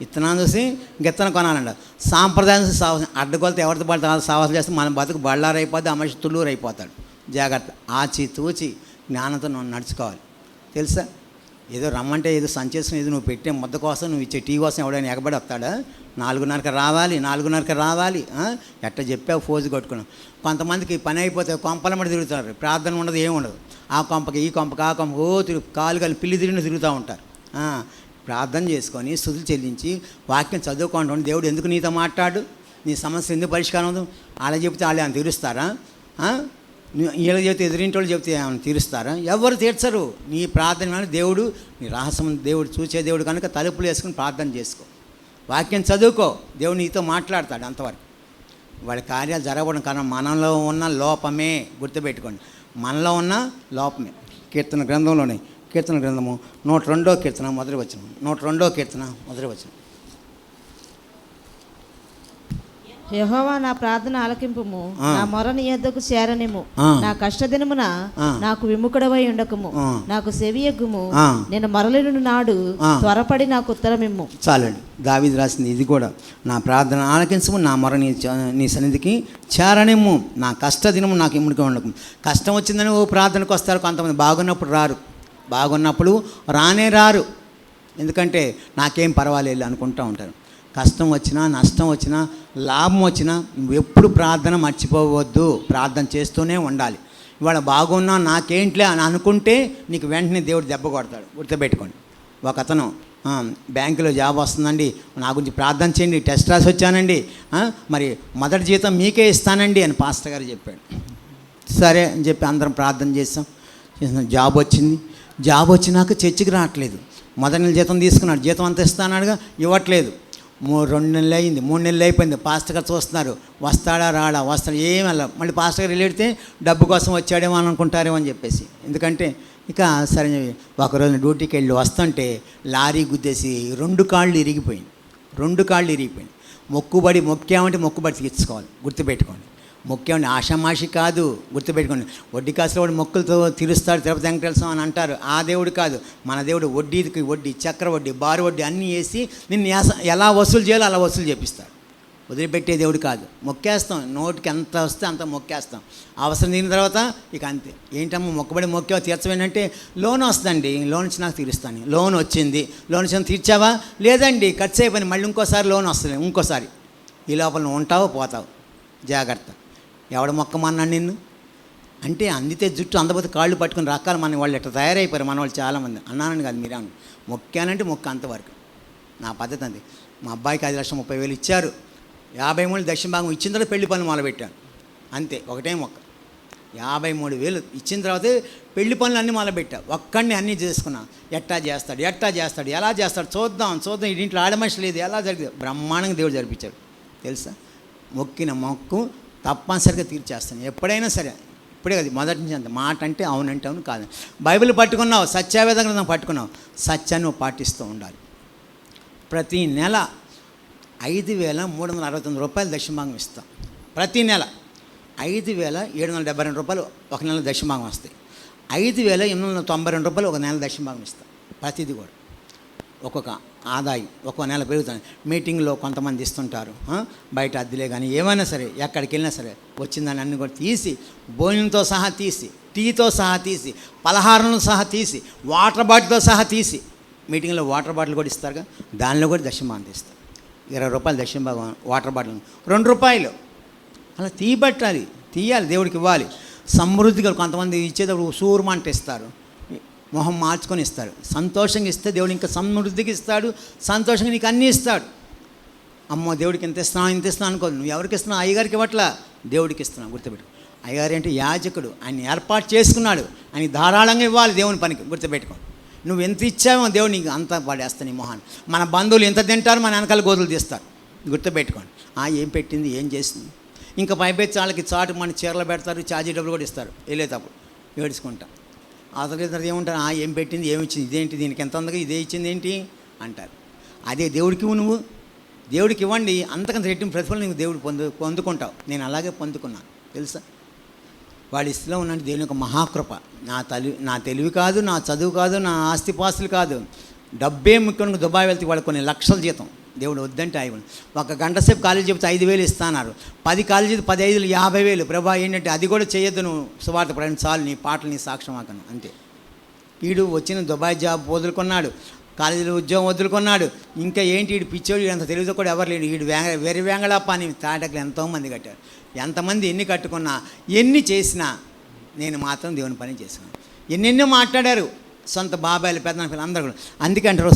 ఇత్తనాన్ని చూసి గిత్తన కొనాలంట, సాంప్రదాయం చూసి సావాసం. అడ్డగోలతో ఎవరితో పడితే సావాసం చేస్తే మన బతుకు బళ్ళారైపోద్ది, ఆ మనిషి తుళ్ళూరు అయిపోతాడు. జాగ్రత్త, ఆచి తూచి జ్ఞానంతో నడుచుకోవాలి తెలుసా. ఏదో రమ్మంటే ఏదో సంచేసిన ఏదో నువ్వు పెట్టే ముద్ద కోసం, నువ్వు ఇచ్చే టీ కోసం ఎవడైనా ఎగబడి వస్తాడా? 4:30కి రావాలి. ఎట్ట చెప్పావు ఫోజు కొట్టుకున్నావు. కొంతమందికి పని అయిపోతే కొంపలమ్మడి తిరుగుతారు, ప్రార్థన ఉండదు, ఏముండదు. ఆ కొంపకి ఈ కొంపకి ఆ కొంపకి కాలు పిల్లి తిరుగుతూ ఉంటారు. ప్రార్థన చేసుకొని స్తుతులు చెల్లించి వాక్యం చదువుకుంటూ దేవుడు ఎందుకు నీతో మాట్లాడు, నీ సమస్య ఎందుకు పరిష్కారం అవుతుంది. అలా చెప్తే వాళ్ళు ఏమైనా తీరుస్తారా? వీళ్ళకి చెప్తే ఎదురింటి వాళ్ళు చెప్తే ఏమైనా తీరుస్తారా? ఎవరు తీర్చరు. నీ ప్రార్థన దేవుడు, నీ రహస్యం దేవుడు చూసే దేవుడు కనుక తలుపులు వేసుకుని ప్రార్థన చేసుకో, వాక్యం చదువుకో, దేవుడు నీతో మాట్లాడతాడు. అంతవరకు వాడి కార్యాలు జరగడం కారణం మనలో ఉన్న లోపమే. గుర్తుపెట్టుకోండి, మనలో ఉన్న లోపమే. కీర్తన గ్రంథంలోనే, కీర్తన గ్రంథము 102వ కీర్తన మొదటి వచనం, 102వ కీర్తన మొదటి వచనం. యెహోవా నా ప్రార్థన ఆలకింపుము, నా మొర నీ యొద్దకు చేరనిము. నా కష్టదినమున నాకు విముఖుడవై ఉండకము, నాకు సెవియగ్గుము. నేను మరలిను నాడు త్వరపడి నాకు ఉత్తరమిమ్ము. చాలండి, దావీదు రాసింది ఇది కూడా. నా ప్రార్థన ఆలకించము, నా మొర నీ సన్నిధికి చేరనిమ్ము, నా కష్టదినము నాకు ఇముడిగా ఉండకము. కష్టం వచ్చిందని ప్రార్థనకు వస్తారు కొంతమంది, బాగున్నప్పుడు రారు. బాగున్నప్పుడు రారు, ఎందుకంటే నాకేం పర్వాలేదు అనుకుంటూ ఉంటారు. కష్టం వచ్చినా, నష్టం వచ్చినా, లాభం వచ్చినా నువ్వు ఎప్పుడు ప్రార్థన మర్చిపోవద్దు. ప్రార్థన చేస్తూనే ఉండాలి. ఇవాళ బాగున్నా నాకేంట్లే అని అనుకుంటే నీకు వెంటనే దేవుడు దెబ్బ కొడతాడు. గుర్తుపెట్టుకోండి. ఒక అతను బ్యాంకులో జాబ్ వస్తుందండి, నా గురించి ప్రార్థన చేయండి, టెస్ట్ రాసి వచ్చానండి, మరి మొదటి జీతం మీకే ఇస్తానండి అని పాస్టర్ గారు చెప్పాడు. సరే అని చెప్పి అందరం ప్రార్థన చేసాం. జాబ్ వచ్చింది. జాబ్ వచ్చినాక చర్చికి రావట్లేదు. మొదటి నెల జీతం తీసుకున్నాడు. జీతం అంత ఇస్తానడుగా, ఇవ్వట్లేదు. 2 నెలలు అయింది, 3 నెలలు అయిపోయింది. పాస్టర్ గారు చూస్తున్నారు, వస్తాడా రాడా, వస్తాడు, ఏమి వెళ్ళ. మళ్ళీ పాస్టర్ గారు వెళ్ళితే డబ్బు కోసం వచ్చాడేమో అని అనుకుంటారేమో అని చెప్పేసి. ఎందుకంటే ఇక సరే ఒకరోజు డ్యూటీకి వెళ్ళి వస్తుంటే లారీ గుద్దేసి 2 కాళ్ళు ఇరిగిపోయింది. మొక్కామంటే మొక్కుబడి తీర్చుకోవాలి. గుర్తుపెట్టుకోండి. మొక్కేమండి ఆషామాషి కాదు. గుర్తుపెట్టుకోండి. వడ్డీ కాసులో వాడు మొక్కులతో తీరుస్తాడు తిరుపతి వెంకటేశ్వర స్వామి అని అంటారు. ఆ దేవుడు కాదు. మన దేవుడు వడ్డీకి వడ్డీ, చక్ర వడ్డీ, బారు వడ్డీ అన్నీ వేసి నిన్ను ఎలా వసూలు చేయాలో అలా వసూలు చేపిస్తాడు. వదిలిపెట్టే దేవుడు కాదు. మొక్కేస్తాం, నోటికి ఎంత వస్తే అంత మొక్కేస్తాం. అవసరం తీరిన తర్వాత ఇక అంతే. ఏంటమ్మా మొక్కబడి మొక్కేవా తీర్చమేంటంటే లోన్ వస్తుందండి, లోన్ వచ్చి నాకు తీరుస్తాను. లోన్ వచ్చింది, లోన్ వచ్చి తీర్చావా? లేదండి, ఖర్చు అయిపోయింది, మళ్ళీ ఇంకోసారి లోన్ వస్తుంది, ఇంకోసారి. ఈ లోపల నువ్వు ఉంటావు, పోతావు, జాగ్రత్త. ఎవడ మొక్కమన్నాడు నిన్ను అంటే? అందితే జుట్టు, అందపోతే కాళ్ళు పట్టుకుని రకాలు మన వాళ్ళు ఎట్లా తయారైపోయారు మన వాళ్ళు చాలామంది. అన్నానని కాదు, మీరే మొక్కానంటే మొక్క అంతవరకు. నా పద్ధతి అంది. మా అబ్బాయికి 5,30,000 ఇచ్చారు. 53 దక్షిణ భాగం ఇచ్చిన తర్వాత పెళ్లి పనులు మొదలుపెట్టాను. అంతే, ఒకటే మొక్క. 53,000 ఇచ్చిన తర్వాతే పెళ్లి పనులు అన్నీ మొదలుపెట్టా. ఒక్కడిని అన్నీ చేసుకున్నా. ఎట్టా చేస్తాడు, ఎలా చేస్తాడు చూద్దాం. ఇంట్లో ఆడమనిషి లేదు, ఎలా జరిగింది. బ్రహ్మాండంగా దేవుడు జరిపించాడు. తెలుసా? మొక్కిన మొక్కు తప్పనిసరిగా తీర్చేస్తాను ఎప్పుడైనా సరే. ఇప్పుడే కదా మొదటి నుంచి అంత మాట అంటే అవునంటే అవును, కాదు. బైబిల్ పట్టుకున్నావు, సత్యవేద గ్రంథం పట్టుకున్నావు, సత్యాన్ని నువ్వు పాటిస్తూ ఉండాలి. ప్రతి నెల 5,369 రూపాయలు దక్షిణభాగం ఇస్తాం. ప్రతి నెల 5,772 రూపాయలు ఒక నెల దక్షిణభాగం వస్తాయి. 5,892 రూపాయలు ఒక నెల దక్షిణభాగం ఇస్తాం. ప్రతిదీ కూడా ఒక్కొక్క ఆదాయం ఒక్కొక్క నెల పెరుగుతుంది. మీటింగ్లో కొంతమంది ఇస్తుంటారు, బయట అద్దెలే కానీ ఏమైనా సరే, ఎక్కడికి వెళ్ళినా సరే వచ్చిందని అన్నీ కూడా తీసి, భోజనంతో సహా తీసి, టీతో సహా తీసి, పలహారంతో సహా తీసి, వాటర్ బాటిల్తో సహా తీసి, మీటింగ్లో వాటర్ బాటిల్ కూడా ఇస్తారుగా, దానిలో కూడా దక్షిణభాగం తీస్తారు. 20 రూపాయలు దక్షిణభాగం వాటర్ బాటిల్, 2 రూపాయలు అలా తీయాలి, దేవుడికి ఇవ్వాలి. సమృద్ధిగా కొంతమంది ఇచ్చేటప్పుడు సూర్మంట ఇస్తారు, మొహం మార్చుకొని ఇస్తారు. సంతోషంగా ఇస్తే దేవుడు ఇంకా సమృద్ధికి ఇస్తాడు, సంతోషంగా నీకు అన్నీ ఇస్తాడు. అమ్మో దేవుడికి ఇంత ఇస్తున్నావు అనుకోదు. నువ్వు ఎవరికి ఇస్తున్నావు? అయ్యగారికి ఇవ్వట్లా, దేవుడికి ఇస్తున్నావు. గుర్తుపెట్టు. అయ్యగారు అంటే యాజకుడు, ఆయన ఏర్పాటు చేసుకున్నాడు, ఆయన ధారాళంగా ఇవ్వాలి దేవుని పనికి. గుర్తుపెట్టుకో. నువ్వు ఎంత ఇచ్చావో దేవుడు నీకు అంత పడేస్తాను నీ మొహాన్ని. మన బంధువులు ఎంత తింటారు, మన వెనకాల గోతులు తీస్తారు. గుర్తుపెట్టుకోండి. ఏం పెట్టింది, ఏం చేస్తుంది. ఇంకా పైపెచ్చి వాళ్ళకి చాటు మన చీరలు పెడతారు, ఛార్జీ డబ్బులు కూడా ఇస్తారు వెళ్ళేటప్పుడు ఏడుచుకుంటా. అసలు ఇద్దరు ఏముంటారు, ఏం పెట్టింది, ఏమి ఇచ్చింది, ఇదేంటి, దీనికి ఎంత ఉందో ఇదే ఇచ్చింది ఏంటి అంటారు. అదే దేవుడికి నువ్వు దేవుడికి ఇవ్వండి, అంతకంత రెట్టింపు ప్రతిఫలం నీకు దేవుడు పొందుకుంటావు. నేను అలాగే పొందుకున్నాను తెలుసా. వాడి ఇష్టంలో ఉన్నట్టు దేవుని యొక్క మహాకృప. నా తెలివి కాదు, నా చదువు కాదు, నా ఆస్తిపాస్తులు కాదు, డబ్బే ముఖ్యంగా దుబాయ్ వెళ్తే వాడు కొన్ని లక్షల జీతం. దేవుడు వద్దంటే అయిపోయింది. 1 గంట సేపు కాలేజీ చెప్తే 5,000 ఇస్తాన్నారు. 10 కాలేజీ 10 5 50,000. ప్రభా ఏంటంటే అది కూడా చేయొద్దు, నువ్వు సువార్త ప్రయాణం చాలు, నీ పాటలు నీ సాక్ష్యం ఆకను అంతే. వీడు వచ్చిన దుబాయ్ జాబ్ వదులుకున్నాడు, కాలేజీలో ఉద్యోగం వదులుకున్నాడు. ఇంకా ఏంటి వీడు పిచ్చోడు, వీడు అంత తెలివితో కూడా ఎవరు లేడు. వీడు వెరి వేంగళప్ప అని తాటకులు ఎంతోమంది కట్టారు. ఎంతమంది ఎన్ని కట్టుకున్నా, ఎన్ని చేసినా నేను మాత్రం దేవుని పని చేస్తున్నాను. ఎన్నెన్నో మాట్లాడారు సొంత బాబాయిలు, పెద్దన పిల్లలు అందరూ కూడా. అందుకే అంటారు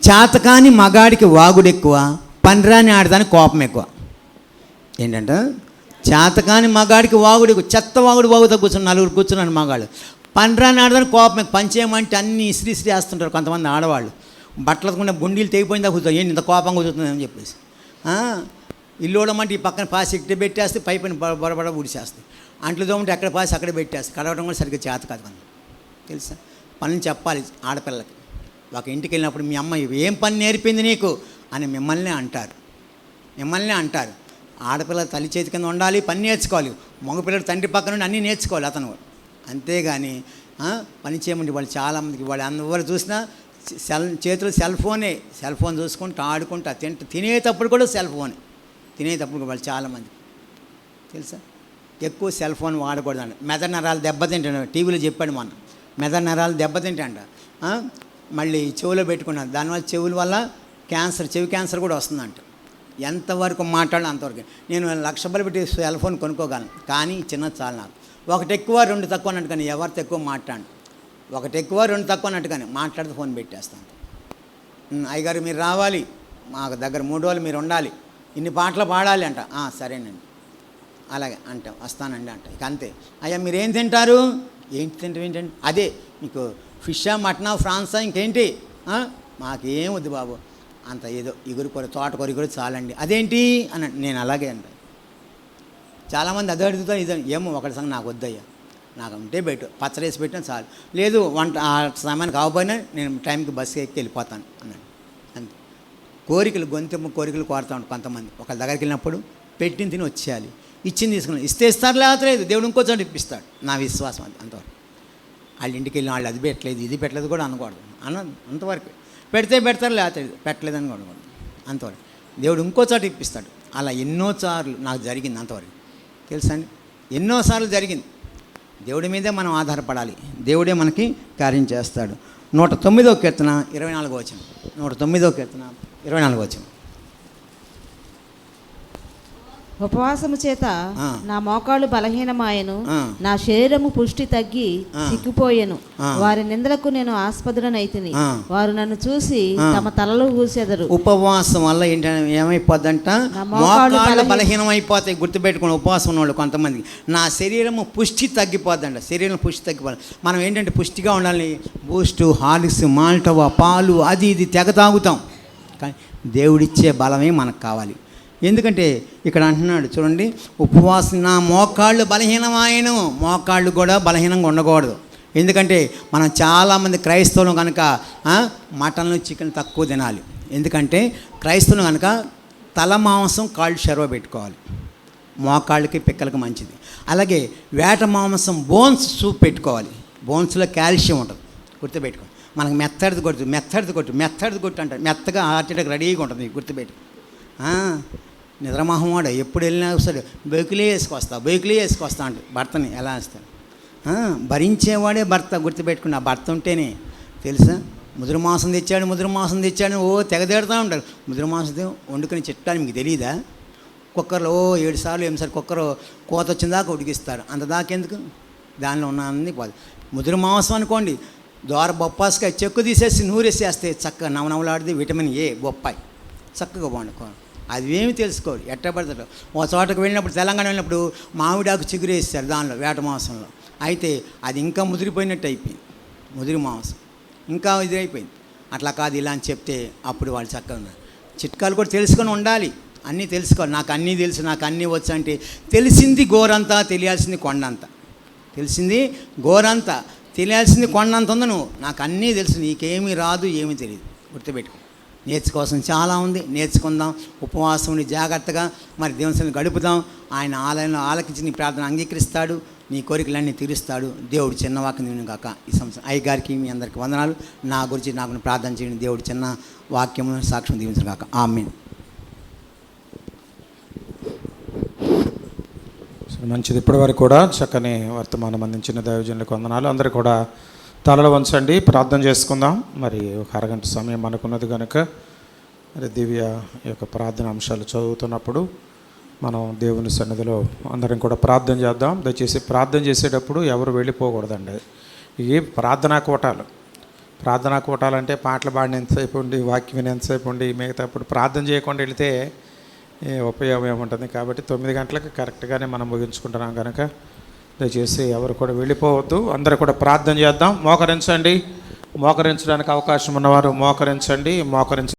చేతకాని మగాడికి వాగుడు ఎక్కువ, పనిరాని ఆడదానికి కోపం ఎక్కువ. ఏంటంటే చేతకాని మగాడికి వాగుడు ఎక్కువ, చెత్త వాగుతా కూర్చుని 4 కూర్చున్నాను మగాళ్ళు. పనిరాని ఆడదానికి కోపం ఎక్కువ. పని చేయమంటే అన్నీ ఇస్త్రీ వేస్తుంటారు కొంతమంది ఆడవాళ్ళు. బట్టలకుండా గుండీలు తెగిపోయిందా కూర్చో, ఏంటి ఇంత కోపంగా కూర్చుతుందని చెప్పేసి. ఇల్లు ఓడమంటే ఈ పక్కన పాసి ఇక్కడ పెట్టేస్తే పైపని బొరబడ ఊడిసేస్తాయి. అంట్లు తోమంటే ఎక్కడ పాసి అక్కడ పెట్టేస్తాయి. కడగడం కూడా సరిగ్గా చేత కాదు మనం తెలుసా. పనులు చెప్పాలి ఆడపిల్లలకి. ఒక ఇంటికి వెళ్ళినప్పుడు మీ అమ్మ ఏం పని నేర్పింది నీకు అని మిమ్మల్ని అంటారు. ఆడపిల్ల తల్లి చేతి కింద ఉండాలి, పని నేర్చుకోవాలి. మగపిల్లడు తండ్రి పక్కన నుండి అన్నీ నేర్చుకోవాలి అతను. అంతేగాని పని చేయమంటే వాళ్ళు చాలామందికి వాళ్ళు అందరూ చూసినా చేతిలో సెల్ ఫోన్ చూసుకుంటూ ఆడుకుంటా తినేటప్పుడు కూడా సెల్ ఫోనే. తినేటప్పుడు వాళ్ళు చాలామంది తెలుసా ఎక్కువ సెల్ ఫోన్ వాడకూడదండి. మెదడు నరాలు దెబ్బతింటాడు. టీవీలో చెప్పాడు మొన్న, మెదడు నరాలు దెబ్బతింటాయంట. మళ్ళీ చెవులో పెట్టుకున్నాను, దానివల్ల చెవుల వల్ల చెవి క్యాన్సర్ కూడా వస్తుందంట. ఎంతవరకు మాట్లాడాలి అంతవరకు. నేను 1,00,000 పెట్టి సెల్ ఫోన్ కొనుక్కోగలను, కానీ చిన్నది చాలు నాకు. ఒకటి ఎక్కువ 2 తక్కువ అన్నట్టు కానీ ఎవరితో ఎక్కువ మాట్లాడు, ఒకటి ఎక్కువ 2 తక్కువ అన్నట్టు కానీ మాట్లాడితే ఫోన్ పెట్టేస్తాను. అయ్యగారు మీరు రావాలి, మాకు దగ్గర 3 రోజులు మీరు ఉండాలి, ఇన్ని పాటలు పాడాలి అంట. సరేనండి అలాగే అంటాం, వస్తానండి అంట. ఇక అంతే. అయ్యా మీరు ఏం తింటారు, ఏంటంటే అదే మీకు ఫిషా, మటనా, ఫ్రాన్సా, ఇంకేంటి, మాకేం వద్దు బాబు, అంత ఏదో ఇగురు తోటకూర ఇగురు చాలండి. అదేంటి అని నేను అలాగే అంట. చాలామంది అదే అడుగుతారు, ఇదే ఏమో ఒకటి సంగతి నాకు వద్దయ్యా, నాకు ఉంటే బయట పచ్చడి వేసి పెట్టినా చాలు, లేదు వంట ఆ సమయానికి కాకపోయినా నేను టైంకి బస్సు ఎక్కి వెళ్ళిపోతాను అన్నాడు. అంతే. కోరికలు గొంతెమ్మ కోరికలు కోరుతూ ఉంటారు కొంతమంది. ఒకళ్ళ దగ్గరికి వెళ్ళినప్పుడు పెట్టిన తిని వచ్చేయాలి, ఇచ్చింది తీసుకుని ఇస్తే ఇస్తారు, లేకపోతే దేవుడు ఇంకో చోట ఇప్పిస్తాడు. నా విశ్వాసం అది. అంతవరకు వాళ్ళ ఇంటికి వెళ్ళిన వాళ్ళు అది పెట్టలేదు ఇది పెట్టలేదు కూడా అనకూడదు, అంతవరకు. పెడితే పెడతారు, లేకపోతే పెట్టలేదని కూడా అనకూడదు, అంతవరకు. దేవుడు ఇంకో చోట ఇప్పిస్తాడు. అలా ఎన్నోసార్లు నాకు జరిగింది, అంతవరకు తెలుసా అండి, ఎన్నోసార్లు జరిగింది. దేవుడి మీదే మనం ఆధారపడాలి, దేవుడే మనకి కార్యం చేస్తాడు. 109వ కీర్తన 24వ వచనం. 109వ కీర్తన 24వ వచనం. ఉపవాసము చేత నా మోకాళ్ళు బలహీనమాయను, నా శరీరము పుష్టి తగ్గి చిక్కిపోయెను. వారి నిందలకు నేను ఆస్పదుడనైతిని, వారు నన్ను చూసి తమ తలలు ఊసెదరు. ఉపవాసం వల్ల ఏంటంటే ఏమైపోద్దంట, మోకాళ్ళు బలహీనమైపోతాయి. గుర్తుపెట్టుకుని ఉపవాసం ఉన్నవాళ్ళు కొంతమంది, నా శరీరము పుష్టి తగ్గిపోద్దంట. శరీరం పుష్టి తగ్గిపోతుంది. మనం ఏంటంటే పుష్టిగా ఉండాలి, బూస్టు, హార్లిక్స్, మాల్టవా, పాలు అది ఇది తెగ తాగుతాం, కానీ దేవుడిచ్చే బలమే మనకు కావాలి. ఎందుకంటే ఇక్కడ అంటున్నాడు చూడండి, ఉపవాసం నా మోకాళ్ళు బలహీనమాయను. మోకాళ్ళు కూడా బలహీనంగా ఉండకూడదు. ఎందుకంటే మనం చాలామంది క్రైస్తవులు కనుక మటన్లు చికెన్ తక్కువ తినాలి. ఎందుకంటే క్రైస్తవులు కనుక తల మాంసం కాళ్ళు షెరవ పెట్టుకోవాలి, మోకాళ్ళకి పిక్కలకి మంచిది. అలాగే వేట మాంసం బోన్స్ సూప్ పెట్టుకోవాలి, బోన్స్లో కాల్షియం ఉంటుంది, గుర్తుపెట్టుకోండి. మనకు మెత్తడిది కొట్టు అంటారు, మెత్తగా హార్ట్ అటాక్ రెడీగా ఉంటుంది, గుర్తుపెట్టు. నిద్రమోహమాడు ఎప్పుడు వెళ్ళినా వస్తాడు, బైకులే వేసుకొస్తా అంటే భర్తని ఎలా వేస్తాడు. భరించేవాడే భర్త, గుర్తుపెట్టుకుని. ఆ భర్త ఉంటేనే తెలుసా, ముదురు మాంసం తెచ్చాడు ఓ తెగదేడుతూ ఉంటాడు. ముదురు మాంసం వండుకొని చెట్టాను మీకు తెలియదా? కుక్కర్లో 7 సార్లు 8 సార్లు కుక్కర్ కోత వచ్చిన దాకా ఉడికిస్తారు, అంత దాకెందుకు, దానిలో ఉన్నది పోదు. ముదురు మాంసం అనుకోండి, దోర బొప్పాసకాయ చెక్కు తీసేసి నూరేసేస్తే చక్కగా నవనవలాడితే విటమిన్ ఏ బొప్పాయి చక్కగా వండుకో. అది ఏమి తెలుసుకోవాలి, ఎట్ట పడతాడు. ఒక చోటకు వెళ్ళినప్పుడు, తెలంగాణ వెళ్ళినప్పుడు మామిడాకు చిగురు వేస్తారు దానిలో, వేట మాంసంలో. అయితే అది ఇంకా ముదిరిపోయినట్టు అయిపోయింది, ముదిరి మాంసం ఇంకా ఇదైపోయింది. అట్లా కాదు ఇలా అని చెప్తే అప్పుడు వాళ్ళు చక్కగా ఉన్నారు. చిట్కాలు కూడా తెలుసుకొని ఉండాలి, అన్నీ తెలుసుకోవాలి. నాకు అన్నీ తెలుసు, నాకు అన్నీ వచ్చు అంటే తెలిసింది గోరంతా, తెలియాల్సింది కొండంత. తెలిసింది గోరంతా, తెలియాల్సింది కొండంత ఉంది. నువ్వు నాకు అన్నీ తెలుసు, నీకేమీ రాదు, ఏమీ తెలియదు, గుర్తుపెట్టుకో. నేర్చుకోవాల్సిన చాలా ఉంది, నేర్చుకుందాం. ఉపవాసంని జాగ్రత్తగా మరి దేవుని గడుపుదాం. ఆయన ఆలయంలో ఆలకించి నీ ప్రార్థన అంగీకరిస్తాడు, నీ కోరికలన్నీ తీరుస్తాడు. దేవుడు చిన్న వాక్యం దీవెను కాక. ఈ సంవత్సరం అయ్యగారికి మీ అందరికీ వందనాలు. నా గురించి నాకు ప్రార్థన చేయండి. దేవుడు చిన్న వాక్యము సాక్ష్యం దీవించను కాక. ఆమేన్. మంచిది. ఇప్పటివరకు కూడా చక్కని వర్తమానం అందించిన దైవజనులకు వందనాలు. అందరూ కూడా తలలు వంచండి, ప్రార్థన చేసుకుందాం. మరి ఒక అరగంట సమయం అనుకున్నది కనుక మరి దివ్య యొక్క ప్రార్థన అంశాలు చదువుతున్నప్పుడు మనం దేవుని సన్నిధిలో అందరం కూడా ప్రార్థన చేద్దాం. దయచేసి ప్రార్థన చేసేటప్పుడు ఎవరు వెళ్ళిపోకూడదండి. ఇవి ప్రార్థనా కోటాలు అంటే పాటలు పాడిన ఎంతసేపు ఉండి, వాక్యం విని ఎంతసేపు ఉండి, మిగతా ఇప్పుడు ప్రార్థన చేయకుండా వెళితే ఉపయోగం ఏముంటుంది. కాబట్టి 9 గంటలకు కరెక్ట్గానే మనం ముగించుకుంటున్నాం కనుక దయచేసి ఎవరు కూడా వెళ్ళిపోవద్దు. అందరూ కూడా ప్రార్థన చేద్దాం. మోకరించడానికి అవకాశం ఉన్నవారు మోకరించండి.